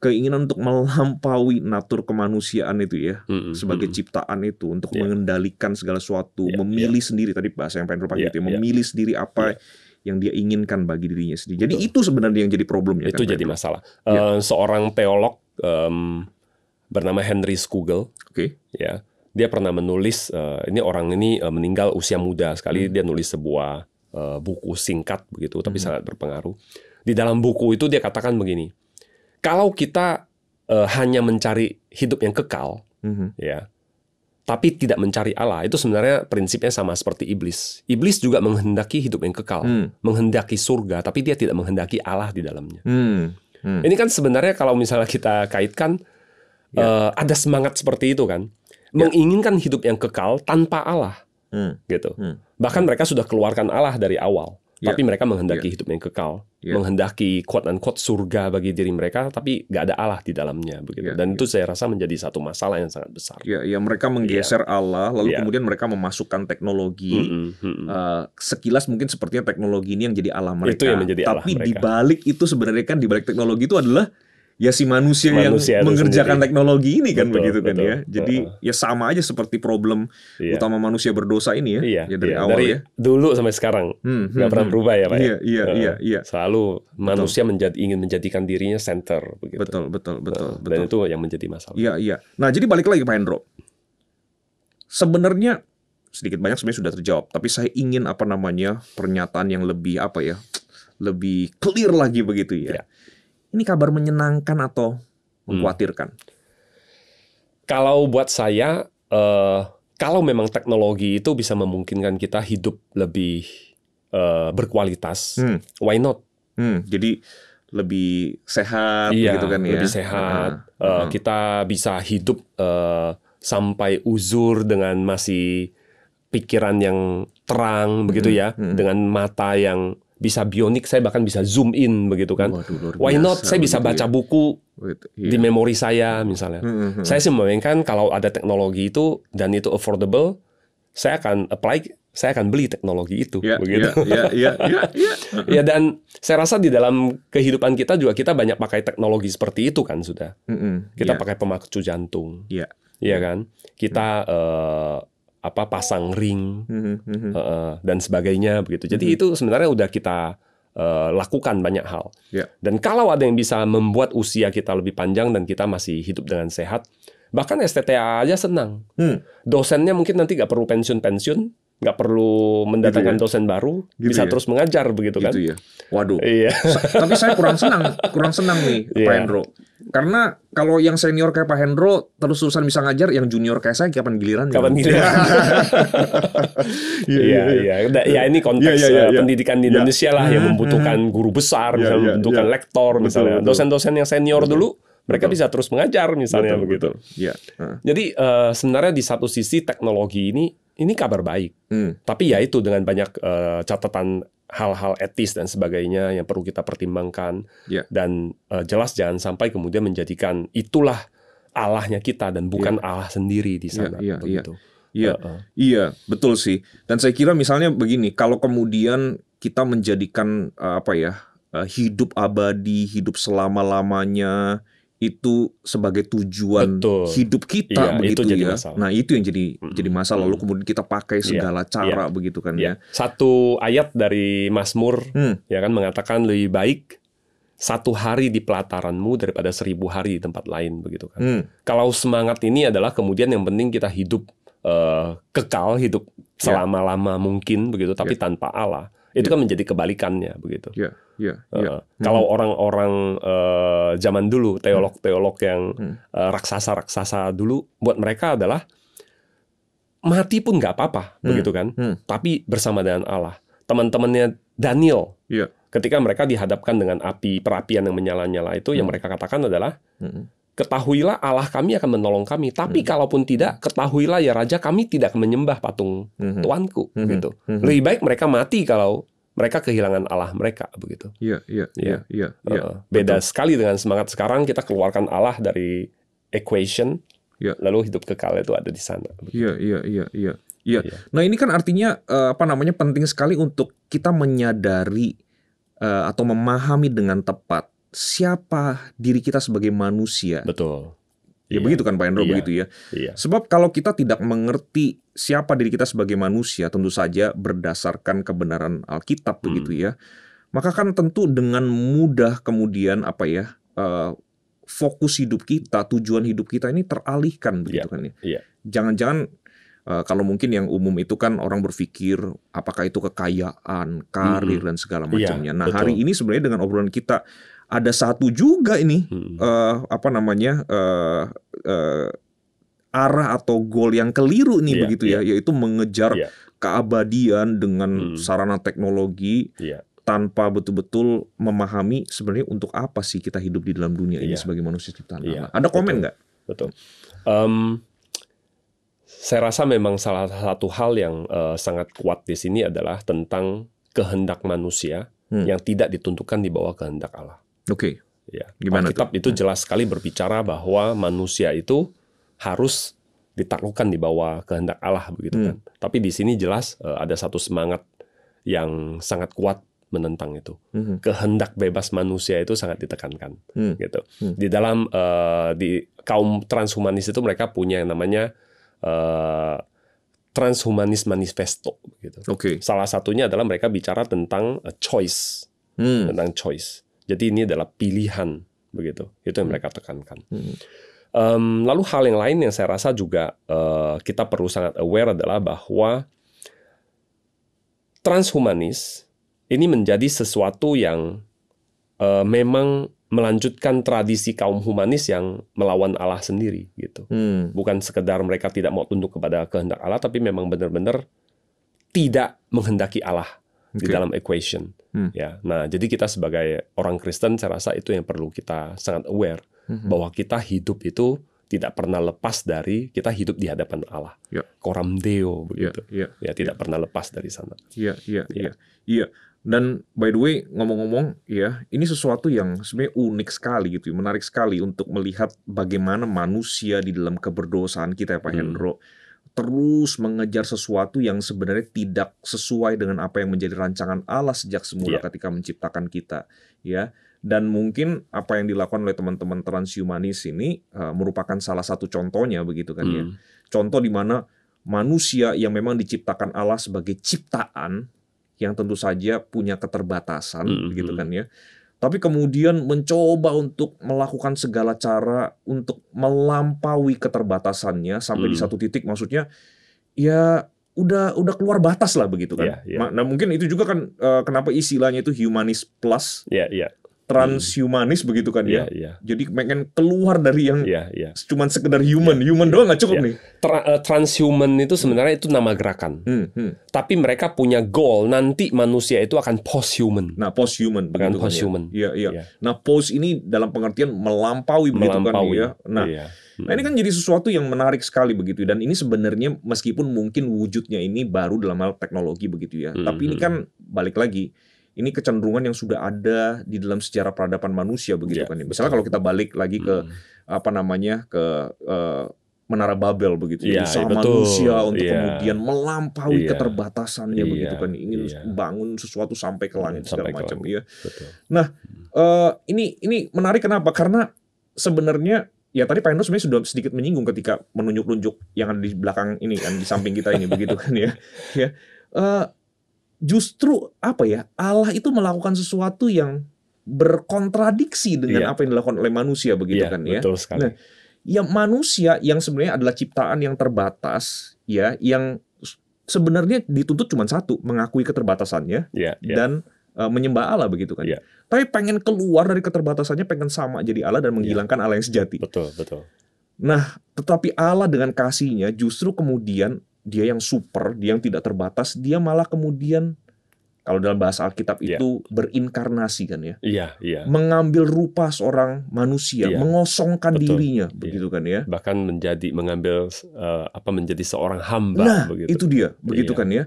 Keinginan untuk melampaui natur kemanusiaan itu ya, sebagai ciptaan itu, untuk mengendalikan segala sesuatu, memilih sendiri, tadi bahasa yang Pak Hendro pakai itu ya, memilih sendiri apa yang dia inginkan bagi dirinya sendiri. Jadi itu sebenarnya yang jadi problemnya. Itu kan, jadi masalah. Seorang teolog bernama Henry Scougal, ya, dia pernah menulis, orang ini meninggal usia muda sekali, dia nulis sebuah buku singkat begitu, tapi sangat berpengaruh. Di dalam buku itu dia katakan begini, kalau kita hanya mencari hidup yang kekal, ya, tapi tidak mencari Allah, itu sebenarnya prinsipnya sama seperti iblis. Iblis juga menghendaki hidup yang kekal, menghendaki surga, tapi dia tidak menghendaki Allah di dalamnya. Ini kan sebenarnya kalau misalnya kita kaitkan, ada semangat seperti itu kan, menginginkan hidup yang kekal tanpa Allah, gitu. Bahkan mereka sudah keluarkan Allah dari awal. Tapi mereka menghendaki hidup yang kekal, menghendaki quote-unquote surga bagi diri mereka, tapi nggak ada Allah di dalamnya, begitu. Dan itu saya rasa menjadi satu masalah yang sangat besar. Mereka menggeser Allah, lalu kemudian mereka memasukkan teknologi. Sekilas mungkin sepertinya teknologi ini yang jadi Allah mereka. Itu yang menjadi Allah tapi mereka. di balik itu sebenarnya kan, di balik teknologi itu adalah ya si manusia yang mengerjakan sendiri teknologi ini kan, begitu kan ya. Jadi ya sama aja seperti problem utama manusia berdosa ini ya. Dari awal ya. Dulu sampai sekarang nggak pernah berubah ya Pak. Iya. Selalu manusia ingin menjadikan dirinya center begitu. Betul. Dan itu yang menjadi masalah. Iya. Nah, jadi balik lagi Pak Hendro. Sebenarnya sedikit banyak sebenarnya sudah terjawab, tapi saya ingin pernyataan yang lebih lebih clear lagi begitu ya. Ini kabar menyenangkan atau mengkhawatirkan? Kalau buat saya, kalau memang teknologi itu bisa memungkinkan kita hidup lebih berkualitas, why not? Jadi lebih sehat, gitu kan ya? Lebih sehat. Kita bisa hidup sampai uzur dengan masih pikiran yang terang, begitu ya, dengan mata yang bisa bionik, saya bahkan bisa zoom in begitu kan. Why not? Saya bisa baca buku di memori saya misalnya. Saya sih membayangkan kalau ada teknologi itu dan itu affordable, saya akan apply saya akan beli teknologi itu, Ya, begitu. Ya, dan saya rasa di dalam kehidupan kita juga kita banyak pakai teknologi seperti itu kan sudah. Kita pakai pemacu jantung, iya kan? Kita pasang ring dan sebagainya begitu. Jadi itu sebenarnya udah kita lakukan banyak hal. Dan kalau ada yang bisa membuat usia kita lebih panjang dan kita masih hidup dengan sehat, bahkan STTA aja senang. Dosennya mungkin nanti nggak perlu pensiun, nggak perlu mendatangkan dosen baru, bisa terus mengajar begitu kan? Gitu ya. Waduh. Iya. Tapi saya kurang senang nih Pak Hendro. Karena kalau yang senior kayak Pak Hendro terus-terusan bisa ngajar, yang junior kayak saya kapan giliran? Kapan giliran? Iya. Ya ini konteks pendidikan di Indonesia lah yang membutuhkan guru besar, misalnya membutuhkan lektor, misalnya dosen-dosen yang senior dulu. Mereka bisa terus mengajar misalnya begitu. Jadi sebenarnya di satu sisi teknologi ini kabar baik. Tapi ya itu dengan banyak catatan hal-hal etis dan sebagainya yang perlu kita pertimbangkan. Dan jelas jangan sampai kemudian menjadikan itulah Allahnya kita dan bukan Allah sendiri di sana. Iya, betul sih. Dan saya kira misalnya begini, kalau kemudian kita menjadikan hidup abadi, hidup selama-lamanya itu sebagai tujuan hidup kita, begitu itu ya. Masalah. Nah itu yang jadi masalah. Lalu kemudian kita pakai segala cara begitu kan ya. Satu ayat dari Mazmur ya kan mengatakan lebih baik 1 hari di pelataranmu daripada 1000 hari di tempat lain begitu kan. Kalau semangat ini adalah kemudian yang penting kita hidup kekal, hidup selama-lama mungkin begitu, tapi tanpa Allah. Itu kan menjadi kebalikannya begitu. Kalau orang-orang zaman dulu, teolog-teolog yang raksasa-raksasa dulu, buat mereka adalah mati pun nggak apa-apa, begitu kan? Tapi bersama dengan Allah. Teman-temannya Daniel, ketika mereka dihadapkan dengan perapian yang menyala-nyala itu, yang mereka katakan adalah, ketahuilah Allah kami akan menolong kami. Tapi kalaupun tidak, ketahuilah ya Raja, kami tidak menyembah patung Tuanku. Gitu. Lebih baik mereka mati kalau mereka kehilangan Allah mereka begitu. Beda sekali dengan semangat sekarang, kita keluarkan Allah dari equation, lalu hidup kekal itu ada di sana. Nah ini kan artinya penting sekali untuk kita menyadari atau memahami dengan tepat siapa diri kita sebagai manusia. Betul. Begitu kan Pak Hendro, begitu ya. Sebab kalau kita tidak mengerti siapa diri kita sebagai manusia, tentu saja berdasarkan kebenaran Alkitab begitu ya. Maka kan tentu dengan mudah kemudian fokus hidup kita, tujuan hidup kita ini teralihkan begitu kan ya. Jangan-jangan kalau mungkin yang umum itu kan orang berpikir apakah itu kekayaan, karir dan segala macamnya. Nah, hari ini sebenarnya dengan obrolan kita ada satu juga ini arah atau goal yang keliru nih begitu ya, yaitu mengejar keabadian dengan sarana teknologi tanpa betul-betul memahami sebenarnya untuk apa sih kita hidup di dalam dunia ini sebagai manusia ciptaan Allah. Ada komen nggak? Betul. Saya rasa memang salah satu hal yang sangat kuat di sini adalah tentang kehendak manusia yang tidak ditentukan di bawah kehendak Allah. Gimana Alkitab itu jelas sekali berbicara bahwa manusia itu harus ditaklukkan di bawah kehendak Allah begitu kan. Tapi di sini jelas ada satu semangat yang sangat kuat menentang itu. Kehendak bebas manusia itu sangat ditekankan gitu. Di dalam di kaum transhumanis itu mereka punya yang namanya Transhumanis Manifesto gitu. Salah satunya adalah mereka bicara tentang choice. Tentang choice. Jadi ini adalah pilihan begitu. Itu yang mereka tekankan. Lalu hal yang lain yang saya rasa juga kita perlu sangat aware adalah bahwa transhumanis ini menjadi sesuatu yang memang melanjutkan tradisi kaum humanis yang melawan Allah sendiri gitu. Bukan sekedar mereka tidak mau tunduk kepada kehendak Allah, tapi memang benar-benar tidak menghendaki Allah di dalam equation. Nah, jadi kita sebagai orang Kristen, saya rasa itu yang perlu kita sangat aware bahwa kita hidup itu tidak pernah lepas dari kita hidup di hadapan Allah. Coram Deo begitu. Tidak pernah lepas dari sana. Dan by the way, ngomong-ngomong ini sesuatu yang sebenarnya unik sekali gitu, menarik sekali untuk melihat bagaimana manusia di dalam keberdosaan kita ya Pak Hendro terus mengejar sesuatu yang sebenarnya tidak sesuai dengan apa yang menjadi rancangan Allah sejak semula ketika menciptakan kita, ya. Dan mungkin apa yang dilakukan oleh teman-teman transhumanis ini merupakan salah satu contohnya, begitu kan ya. Contoh di mana manusia yang memang diciptakan Allah sebagai ciptaan yang tentu saja punya keterbatasan, begitu kan ya. Tapi kemudian mencoba untuk melakukan segala cara untuk melampaui keterbatasannya sampai di satu titik, maksudnya ya udah keluar batas lah, begitu kan. Nah mungkin itu juga kan kenapa istilahnya itu humanis plus transhumanis, begitu kan ya. Jadi pengen keluar dari yang cuman sekedar human doang nggak cukup nih. Transhuman itu sebenarnya itu nama gerakan. Tapi mereka punya goal nanti manusia itu akan post-human. Nah, post-human begitu kan post-human. Ya. Nah, post ini dalam pengertian melampaui, begitu kan ya. Nah, nah ini kan jadi sesuatu yang menarik sekali begitu, dan ini sebenarnya meskipun mungkin wujudnya ini baru dalam hal teknologi begitu ya. Tapi ini kan balik lagi, ini kecenderungan yang sudah ada di dalam sejarah peradaban manusia, begitu kan. Misalnya kalau kita balik lagi ke ke Menara Babel, begitu ya, usaha manusia untuk kemudian melampaui keterbatasannya, begitu kan, ingin bangun sesuatu sampai ke langit segala macam ya. Nah, ini menarik kenapa? Karena sebenarnya ya tadi Pak Hendro sebenarnya sudah sedikit menyinggung ketika menunjuk-nunjuk yang ada di belakang ini kan, di samping kita ini, begitu kan ya. Justru apa ya, Allah itu melakukan sesuatu yang berkontradiksi dengan apa yang dilakukan oleh manusia, begitu kan ya. Betul sekali. Nah, ya manusia yang sebenarnya adalah ciptaan yang terbatas, ya, yang sebenarnya dituntut cuma satu, mengakui keterbatasannya dan menyembah Allah, begitu kan. Tapi pengen keluar dari keterbatasannya, pengen sama jadi Allah dan menghilangkan Allah yang sejati. Betul. Nah, tetapi Allah dengan kasih-Nya justru kemudian dia yang super, dia yang tidak terbatas, dia malah kemudian, kalau dalam bahasa Alkitab itu berinkarnasi kan ya. Mengambil rupa seorang manusia, mengosongkan dirinya, begitu kan ya. Bahkan mengambil menjadi seorang hamba. Nah, begitu. itu dia, begitu kan ya.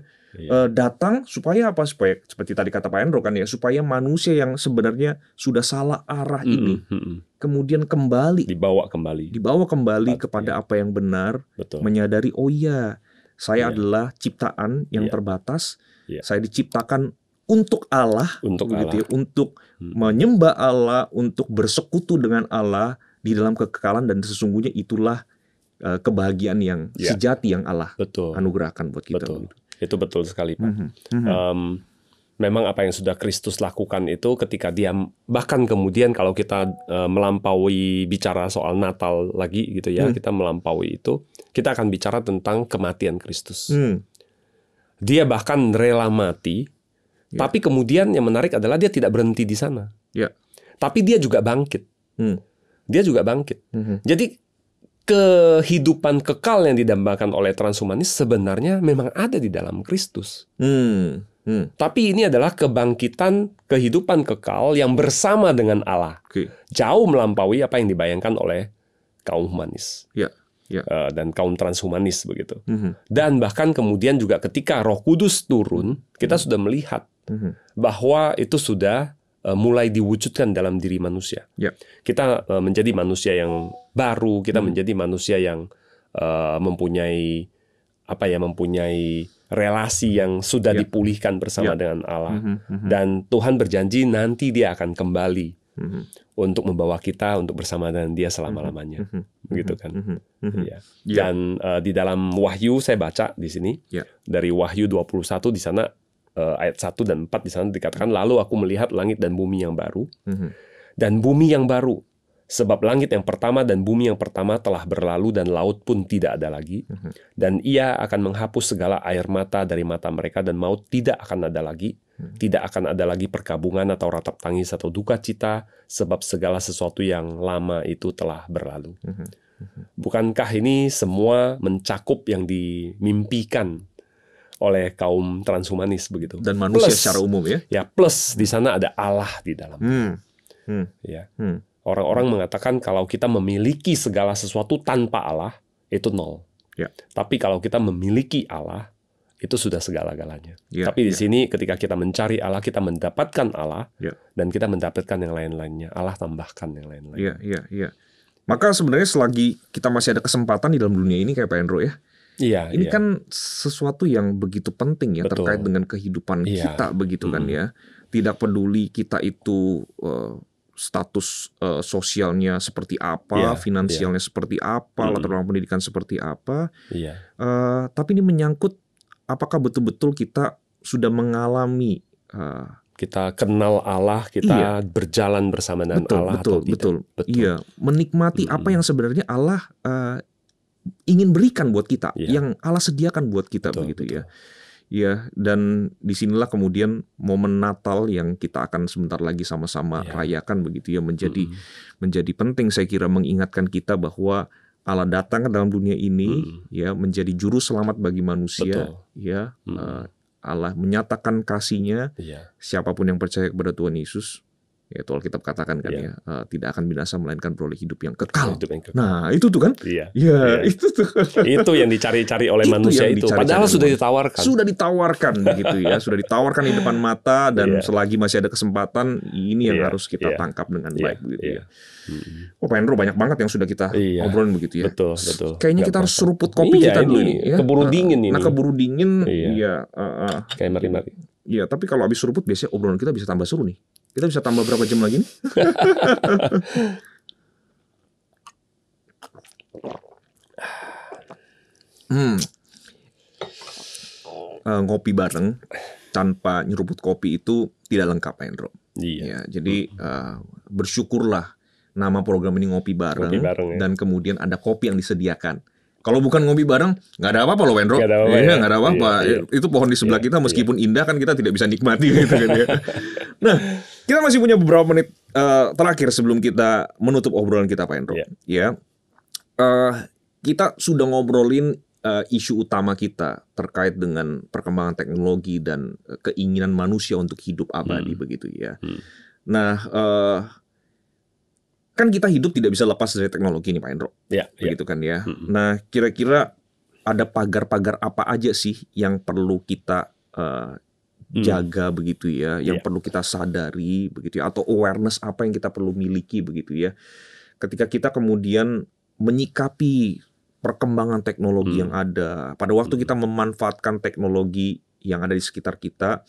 Datang supaya apa? Supaya seperti tadi kata Pak Hendro kan ya, supaya manusia yang sebenarnya sudah salah arah ini kemudian dibawa kembali kepada apa yang benar. Menyadari, oh iya, saya adalah ciptaan yang terbatas. Saya diciptakan untuk Allah, begitu ya, untuk menyembah Allah, untuk bersekutu dengan Allah di dalam kekekalan, dan sesungguhnya itulah kebahagiaan yang sejati yang Allah anugerahkan buat kita. Itu betul sekali, Pak. Memang apa yang sudah Kristus lakukan itu ketika dia, bahkan kemudian kalau kita melampaui bicara soal Natal lagi gitu ya, kita melampaui itu, kita akan bicara tentang kematian Kristus. Dia bahkan rela mati, tapi kemudian yang menarik adalah dia tidak berhenti di sana. Tapi dia juga bangkit. Jadi kehidupan kekal yang didambakan oleh transhumanis sebenarnya memang ada di dalam Kristus. Tapi ini adalah kebangkitan kehidupan kekal yang bersama dengan Allah. Jauh melampaui apa yang dibayangkan oleh kaum humanis. Dan kaum transhumanis, begitu. Dan bahkan kemudian juga ketika Roh Kudus turun, kita sudah melihat bahwa itu sudah mulai diwujudkan dalam diri manusia. Kita menjadi manusia yang baru, kita menjadi manusia yang mempunyai relasi yang sudah dipulihkan bersama dengan Allah. Dan Tuhan berjanji nanti Dia akan kembali untuk membawa kita untuk bersama dengan Dia selama-lamanya, begitu kan? Dan di dalam Wahyu saya baca di sini dari Wahyu 21 di sana ayat 1 dan 4 di sana dikatakan, lalu aku melihat langit dan bumi yang baru dan bumi yang baru, sebab langit yang pertama dan bumi yang pertama telah berlalu dan laut pun tidak ada lagi, dan Ia akan menghapus segala air mata dari mata mereka, dan maut tidak akan ada lagi. Tidak akan ada lagi perkabungan atau ratap tangis atau duka cita, sebab segala sesuatu yang lama itu telah berlalu. Bukankah ini semua mencakup yang dimimpikan oleh kaum transhumanis, begitu? Dan manusia secara umum ya? Ya, plus di sana ada Allah di dalam. Orang-orang mengatakan kalau kita memiliki segala sesuatu tanpa Allah, itu nol. Tapi kalau kita memiliki Allah, itu sudah segala-galanya. Tapi di sini ketika kita mencari Allah, kita mendapatkan Allah, dan kita mendapatkan yang lain-lainnya. Allah tambahkan yang lain-lainnya. Maka sebenarnya selagi kita masih ada kesempatan di dalam dunia ini, kayak Pak Hendro ya, Iya, Ini iya. kan sesuatu yang begitu penting ya, Betul. terkait dengan kehidupan Iya. kita begitu kan ya. Tidak peduli kita itu status sosialnya seperti apa, Iya, finansialnya seperti apa, latar belakang pendidikan seperti apa. Iya. Tapi ini menyangkut apakah betul-betul kita sudah mengalami Kita kenal Allah, kita berjalan bersama dengan Allah atau tidak. Betul. Iya, menikmati apa yang sebenarnya Allah ingin berikan buat kita, Iya. yang Allah sediakan buat kita Betul, begitu betul. ya. Ya, dan disinilah kemudian momen Natal yang kita akan sebentar lagi sama-sama rayakan begitu ya, menjadi penting saya kira mengingatkan kita bahwa Allah datang ke dalam dunia ini ya menjadi juru selamat bagi manusia. Betul. Ya, Allah menyatakan kasih-Nya, Iya. siapapun yang percaya kepada Tuhan Yesus, ya itu Alkitab katakan kan Iya. ya, tidak akan binasa melainkan beroleh hidup yang kekal. Hidup yang kekal. Nah, itu tuh kan? Iya. Ya, itu tuh. Itu yang dicari-cari oleh Itu manusia yang itu. dicari-cari Padahal sudah oleh ditawarkan. Sudah ditawarkan begitu ya, sudah ditawarkan di depan mata dan Iya. selagi masih ada kesempatan, ini yang Iya, harus kita iya. tangkap dengan Iya, baik begitu iya. ya. Oh, Pak Hendro, banyak banget yang sudah kita Iya. obrolin begitu ya. Betul, betul. Kayaknya Nggak kita harus apa-apa. seruput kopi Iya, kita dulu ini ini ya. keburu dingin ini. Nah, keburu dingin. Iya. Iya, Kayak mari-mari. iya, tapi kalau habis seruput biasanya obrolan kita bisa tambah seru nih. Kita bisa tambah berapa jam lagi nih? Ngopi bareng tanpa nyeruput kopi itu tidak lengkap, Pak Hendro. Iya. Ya, jadi bersyukurlah nama program ini ngopi bareng, Ngopi bareng, ya. dan kemudian ada kopi yang disediakan. Kalau bukan ngopi bareng, nggak ada apa-apa loh, Hendro. Nggak ada apa-apa, Iya, ya. nggak ada apa-apa. Iya, iya. Itu pohon di sebelah Iya, kita meskipun indah kan kita tidak bisa nikmati gitu kan ya. Nah, kita masih punya beberapa menit terakhir sebelum kita menutup obrolan kita, Pak Hendro. Iya. Ya, kita sudah ngobrolin isu utama kita terkait dengan perkembangan teknologi dan keinginan manusia untuk hidup abadi begitu ya. Nah, kan kita hidup tidak bisa lepas dari teknologi nih, Pak Hendro. Iya, iya. Begitu kan ya. Nah, kira-kira ada pagar-pagar apa aja sih yang perlu kita jaga begitu ya, yang perlu kita sadari begitu ya, atau awareness apa yang kita perlu miliki begitu ya, ketika kita kemudian menyikapi perkembangan teknologi yang ada, pada waktu kita memanfaatkan teknologi yang ada di sekitar kita,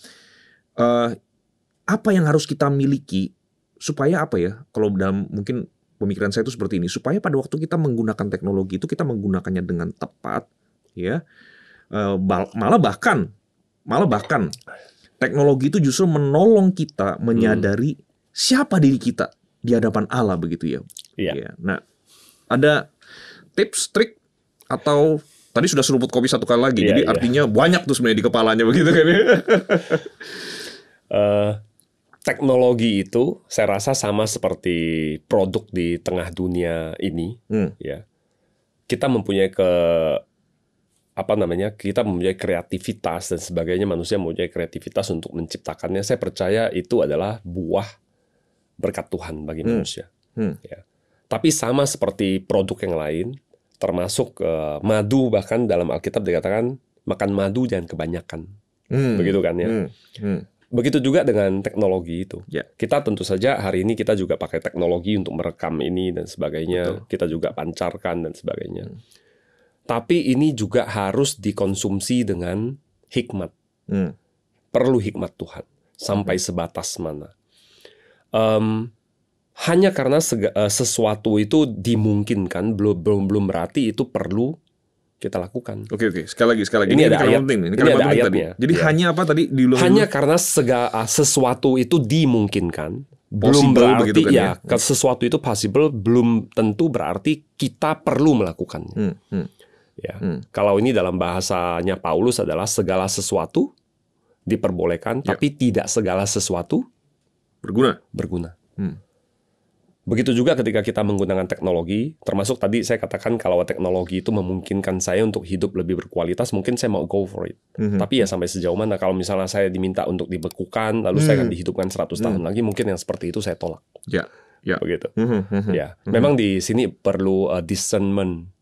apa yang harus kita miliki supaya apa ya, kalau dalam mungkin pemikiran saya itu seperti ini, supaya pada waktu kita menggunakan teknologi itu kita menggunakannya dengan tepat ya, malah bahkan teknologi itu justru menolong kita menyadari siapa diri kita di hadapan Allah begitu ya. Iya. Ya. Nah, ada tips, trik, atau tadi sudah seruput kopi satu kali lagi, Iya, jadi iya. artinya banyak tuh sebenarnya di kepalanya begitu kan ya. Teknologi itu saya rasa sama seperti produk di tengah dunia ini, ya. Kita mempunyai kita mempunyai kreativitas dan sebagainya, manusia mempunyai kreativitas untuk menciptakannya. Saya percaya itu adalah buah berkat Tuhan bagi manusia. Ya. Tapi sama seperti produk yang lain, termasuk madu, bahkan dalam Alkitab dikatakan makan madu jangan kebanyakan, begitu kan ya. Begitu juga dengan teknologi itu. Ya. Kita tentu saja hari ini kita juga pakai teknologi untuk merekam ini dan sebagainya. Betul. Kita juga pancarkan dan sebagainya. Tapi ini juga harus dikonsumsi dengan hikmat. Perlu hikmat Tuhan. Sampai sebatas mana. Hanya karena sesuatu itu dimungkinkan, belum berarti itu perlu kita lakukan. Oke. Sekali lagi. Ini ada kalimat ayat. penting. Ini ada ayatnya. Tadi. Jadi Ya. hanya apa tadi diulang Hanya dulu? karena sesuatu itu dimungkinkan, belum Possible berarti begitu kan ya? sesuatu itu possible belum tentu berarti kita perlu melakukannya. Ya. Kalau ini dalam bahasanya Paulus adalah segala sesuatu diperbolehkan, tapi tidak segala sesuatu berguna. Begitu juga ketika kita menggunakan teknologi, termasuk tadi saya katakan kalau teknologi itu memungkinkan saya untuk hidup lebih berkualitas, mungkin saya mau go for it. Tapi ya sampai sejauh mana, kalau misalnya saya diminta untuk dibekukan, lalu saya akan dihidupkan 100 tahun lagi, mungkin yang seperti itu saya tolak. Ya. Begitu. Ya. Memang di sini perlu discernment.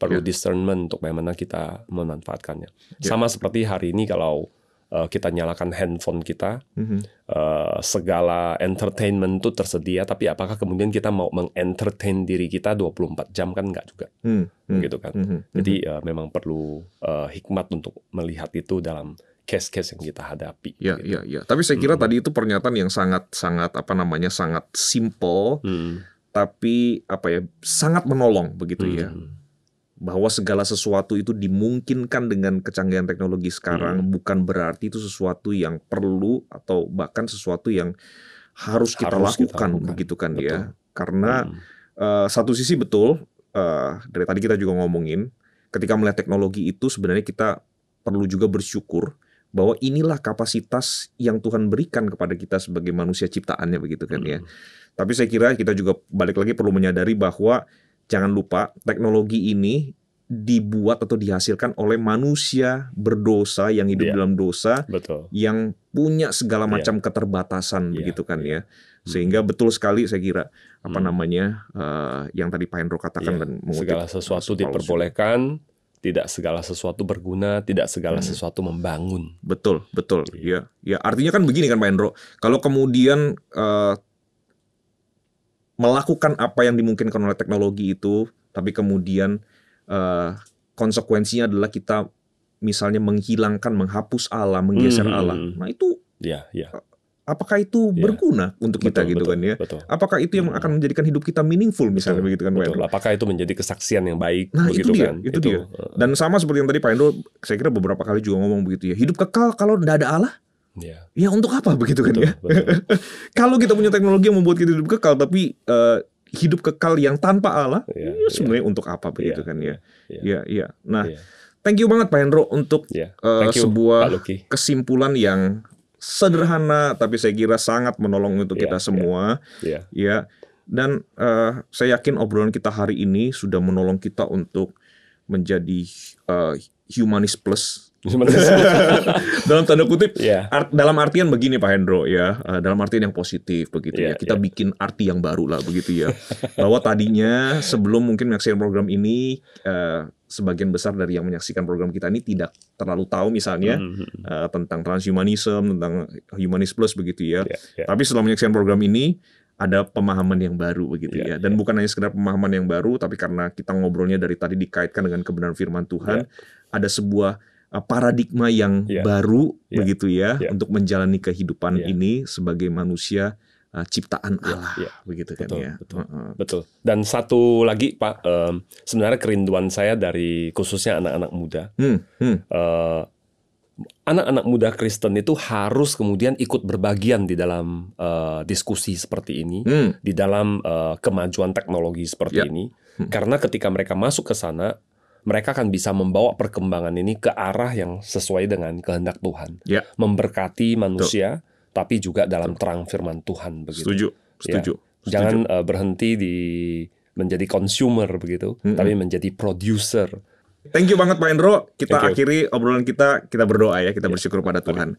Discernment untuk bagaimana kita memanfaatkannya. Sama seperti hari ini kalau kita nyalakan handphone kita, segala entertainment itu tersedia, tapi apakah kemudian kita mau mengentertain diri kita 24 jam kan enggak juga, gitu kan. Jadi memang perlu hikmat untuk melihat itu dalam case-case yang kita hadapi. Ya. Tapi saya kira tadi itu pernyataan yang sangat sangat simple, tapi sangat menolong begitu ya. Bahwa segala sesuatu itu dimungkinkan dengan kecanggihan teknologi sekarang, bukan berarti itu sesuatu yang perlu atau bahkan sesuatu yang harus kita lakukan begitu kan. Betul. Ya. Karena satu sisi betul, dari tadi kita juga ngomongin, ketika melihat teknologi itu sebenarnya kita perlu juga bersyukur bahwa inilah kapasitas yang Tuhan berikan kepada kita sebagai manusia ciptaannya begitu kan ya. Tapi saya kira kita juga balik lagi perlu menyadari bahwa jangan lupa, teknologi ini dibuat atau dihasilkan oleh manusia berdosa yang hidup dalam dosa, yang punya segala macam keterbatasan begitu kan ya. Sehingga betul sekali saya kira yang tadi Pak Hendro katakan dan mengutip, segala sesuatu diperbolehkan, tidak segala sesuatu berguna, tidak segala sesuatu membangun. Betul. Ya, artinya kan begini kan Pak Hendro, kalau kemudian melakukan apa yang dimungkinkan oleh teknologi itu, tapi kemudian konsekuensinya adalah kita misalnya menghapus Allah, menggeser Allah. Nah itu, apakah itu berguna untuk kita gitu kan ya? Apakah itu yang akan menjadikan hidup kita meaningful misalnya begitu kan Pak Hendro? Apakah itu menjadi kesaksian yang baik? Nah itu dia. Dan sama seperti yang tadi Pak Hendro, saya kira beberapa kali juga ngomong begitu ya. Hidup kekal kalau tidak ada Allah? Ya untuk apa begitu kan ya? Kalau kita punya teknologi yang membuat kita hidup kekal, tapi hidup kekal yang tanpa Allah, sebenarnya untuk apa begitu kan ya? Nah, thank you banget Pak Hendro untuk sebuah kesimpulan yang sederhana, tapi saya kira sangat menolong untuk kita semua. Ya, dan saya yakin obrolan kita hari ini sudah menolong kita untuk menjadi humanis plus. Dalam tanda kutip, dalam artian begini Pak Hendro ya, dalam artian yang positif begitu ya. Kita bikin arti yang baru lah begitu ya. Bahwa tadinya sebelum mungkin menyaksikan program ini, sebagian besar dari yang menyaksikan program kita ini tidak terlalu tahu misalnya tentang transhumanism, tentang humanis plus begitu ya. Tapi setelah menyaksikan program ini ada pemahaman yang baru begitu ya. Dan bukan hanya sekedar pemahaman yang baru, tapi karena kita ngobrolnya dari tadi dikaitkan dengan kebenaran firman Tuhan, ada sebuah paradigma yang baru begitu ya, untuk menjalani kehidupan ini sebagai manusia ciptaan Allah begitu kan ya. Betul. Dan satu lagi Pak, sebenarnya kerinduan saya dari khususnya anak-anak muda. Anak-anak muda Kristen itu harus kemudian ikut berbagian di dalam diskusi seperti ini, di dalam kemajuan teknologi seperti ini. Karena ketika mereka masuk ke sana, mereka akan bisa membawa perkembangan ini ke arah yang sesuai dengan kehendak Tuhan. Memberkati manusia, tapi juga dalam terang firman Tuhan. Begitu. Setuju. Jangan berhenti menjadi consumer begitu, tapi menjadi producer. Thank you banget Pak Hendro. Kita akhiri obrolan kita berdoa ya, kita bersyukur pada Tuhan.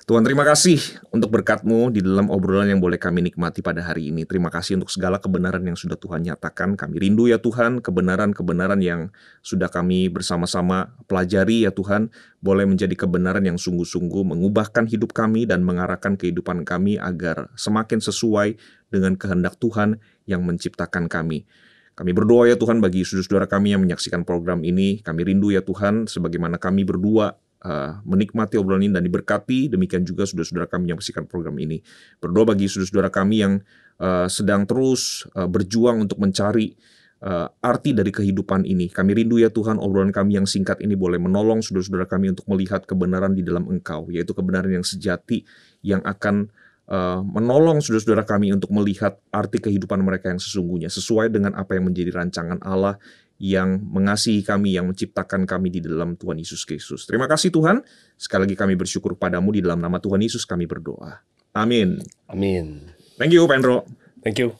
Tuhan, terima kasih untuk berkat-Mu di dalam obrolan yang boleh kami nikmati pada hari ini. Terima kasih untuk segala kebenaran yang sudah Tuhan nyatakan. Kami rindu ya Tuhan, kebenaran-kebenaran yang sudah kami bersama-sama pelajari ya Tuhan, boleh menjadi kebenaran yang sungguh-sungguh mengubahkan hidup kami dan mengarahkan kehidupan kami agar semakin sesuai dengan kehendak Tuhan yang menciptakan kami. Kami berdoa ya Tuhan bagi saudara-saudara kami yang menyaksikan program ini. Kami rindu ya Tuhan, sebagaimana kami berdua menikmati obrolan ini dan diberkati, demikian juga saudara-saudara kami yang menyaksikan program ini. Berdoa bagi saudara-saudara kami yang sedang terus berjuang untuk mencari arti dari kehidupan ini. Kami rindu ya Tuhan, obrolan kami yang singkat ini boleh menolong saudara-saudara kami untuk melihat kebenaran di dalam Engkau, yaitu kebenaran yang sejati yang akan menolong saudara-saudara kami untuk melihat arti kehidupan mereka yang sesungguhnya, sesuai dengan apa yang menjadi rancangan Allah yang mengasihi kami, yang menciptakan kami di dalam Tuhan Yesus Kristus. Terima kasih Tuhan, sekali lagi kami bersyukur padamu, di dalam nama Tuhan Yesus kami berdoa. Amin. Amin. Thank you Pak Hendro. Thank you.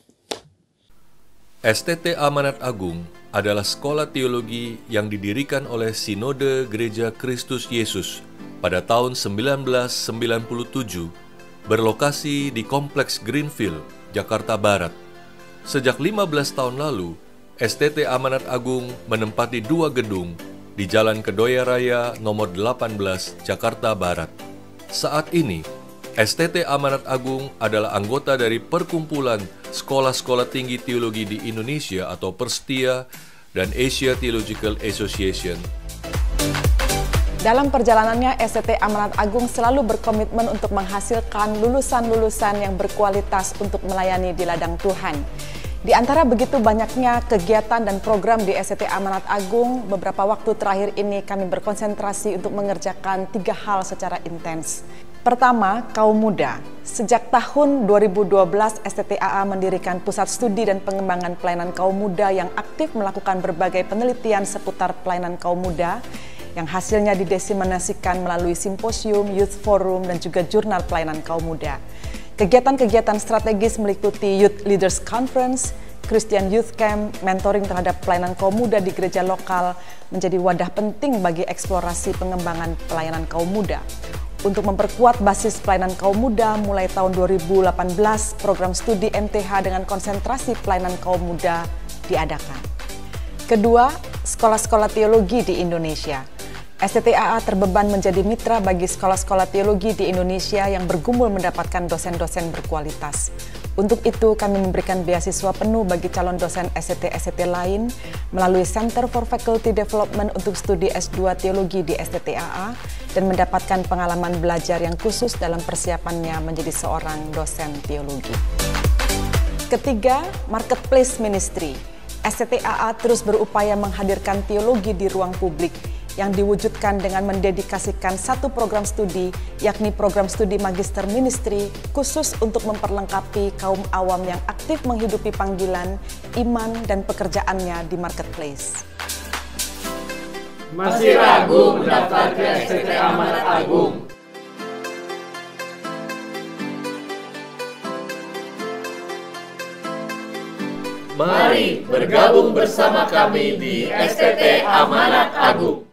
STT Amanat Agung adalah sekolah teologi yang didirikan oleh Sinode Gereja Kristus Yesus pada tahun 1997, berlokasi di Kompleks Greenfield, Jakarta Barat. Sejak 15 tahun lalu, STT Amanat Agung menempati 2 gedung di Jalan Kedoya Raya nomor 18, Jakarta Barat. Saat ini, STT Amanat Agung adalah anggota dari Perkumpulan Sekolah-Sekolah Tinggi Teologi di Indonesia atau Perstia dan Asia Theological Association. Dalam perjalanannya, STT Amanat Agung selalu berkomitmen untuk menghasilkan lulusan-lulusan yang berkualitas untuk melayani di ladang Tuhan. Di antara begitu banyaknya kegiatan dan program di STT Amanat Agung, beberapa waktu terakhir ini kami berkonsentrasi untuk mengerjakan 3 hal secara intens. Pertama, kaum muda. Sejak tahun 2012, STTAA mendirikan Pusat Studi dan Pengembangan Pelayanan Kaum Muda yang aktif melakukan berbagai penelitian seputar pelayanan kaum muda, yang hasilnya didiseminasikan melalui simposium, youth forum, dan juga jurnal pelayanan kaum muda. Kegiatan-kegiatan strategis meliputi Youth Leaders Conference, Christian Youth Camp, mentoring terhadap pelayanan kaum muda di gereja lokal menjadi wadah penting bagi eksplorasi pengembangan pelayanan kaum muda. Untuk memperkuat basis pelayanan kaum muda, mulai tahun 2018, program studi MTH dengan konsentrasi pelayanan kaum muda diadakan. Kedua, sekolah-sekolah teologi di Indonesia. STTAA terbeban menjadi mitra bagi sekolah-sekolah teologi di Indonesia yang bergumul mendapatkan dosen-dosen berkualitas. Untuk itu, kami memberikan beasiswa penuh bagi calon dosen STT-STT lain melalui Center for Faculty Development untuk studi S2 Teologi di STTAA dan mendapatkan pengalaman belajar yang khusus dalam persiapannya menjadi seorang dosen teologi. Ketiga, Marketplace Ministry. STTAA terus berupaya menghadirkan teologi di ruang publik yang diwujudkan dengan mendedikasikan satu program studi, yakni program studi Magister Ministry, khusus untuk memperlengkapi kaum awam yang aktif menghidupi panggilan, iman, dan pekerjaannya di marketplace. Masih ragu mendaftar ke STT Amanat Agung? Mari bergabung bersama kami di STT Amanat Agung.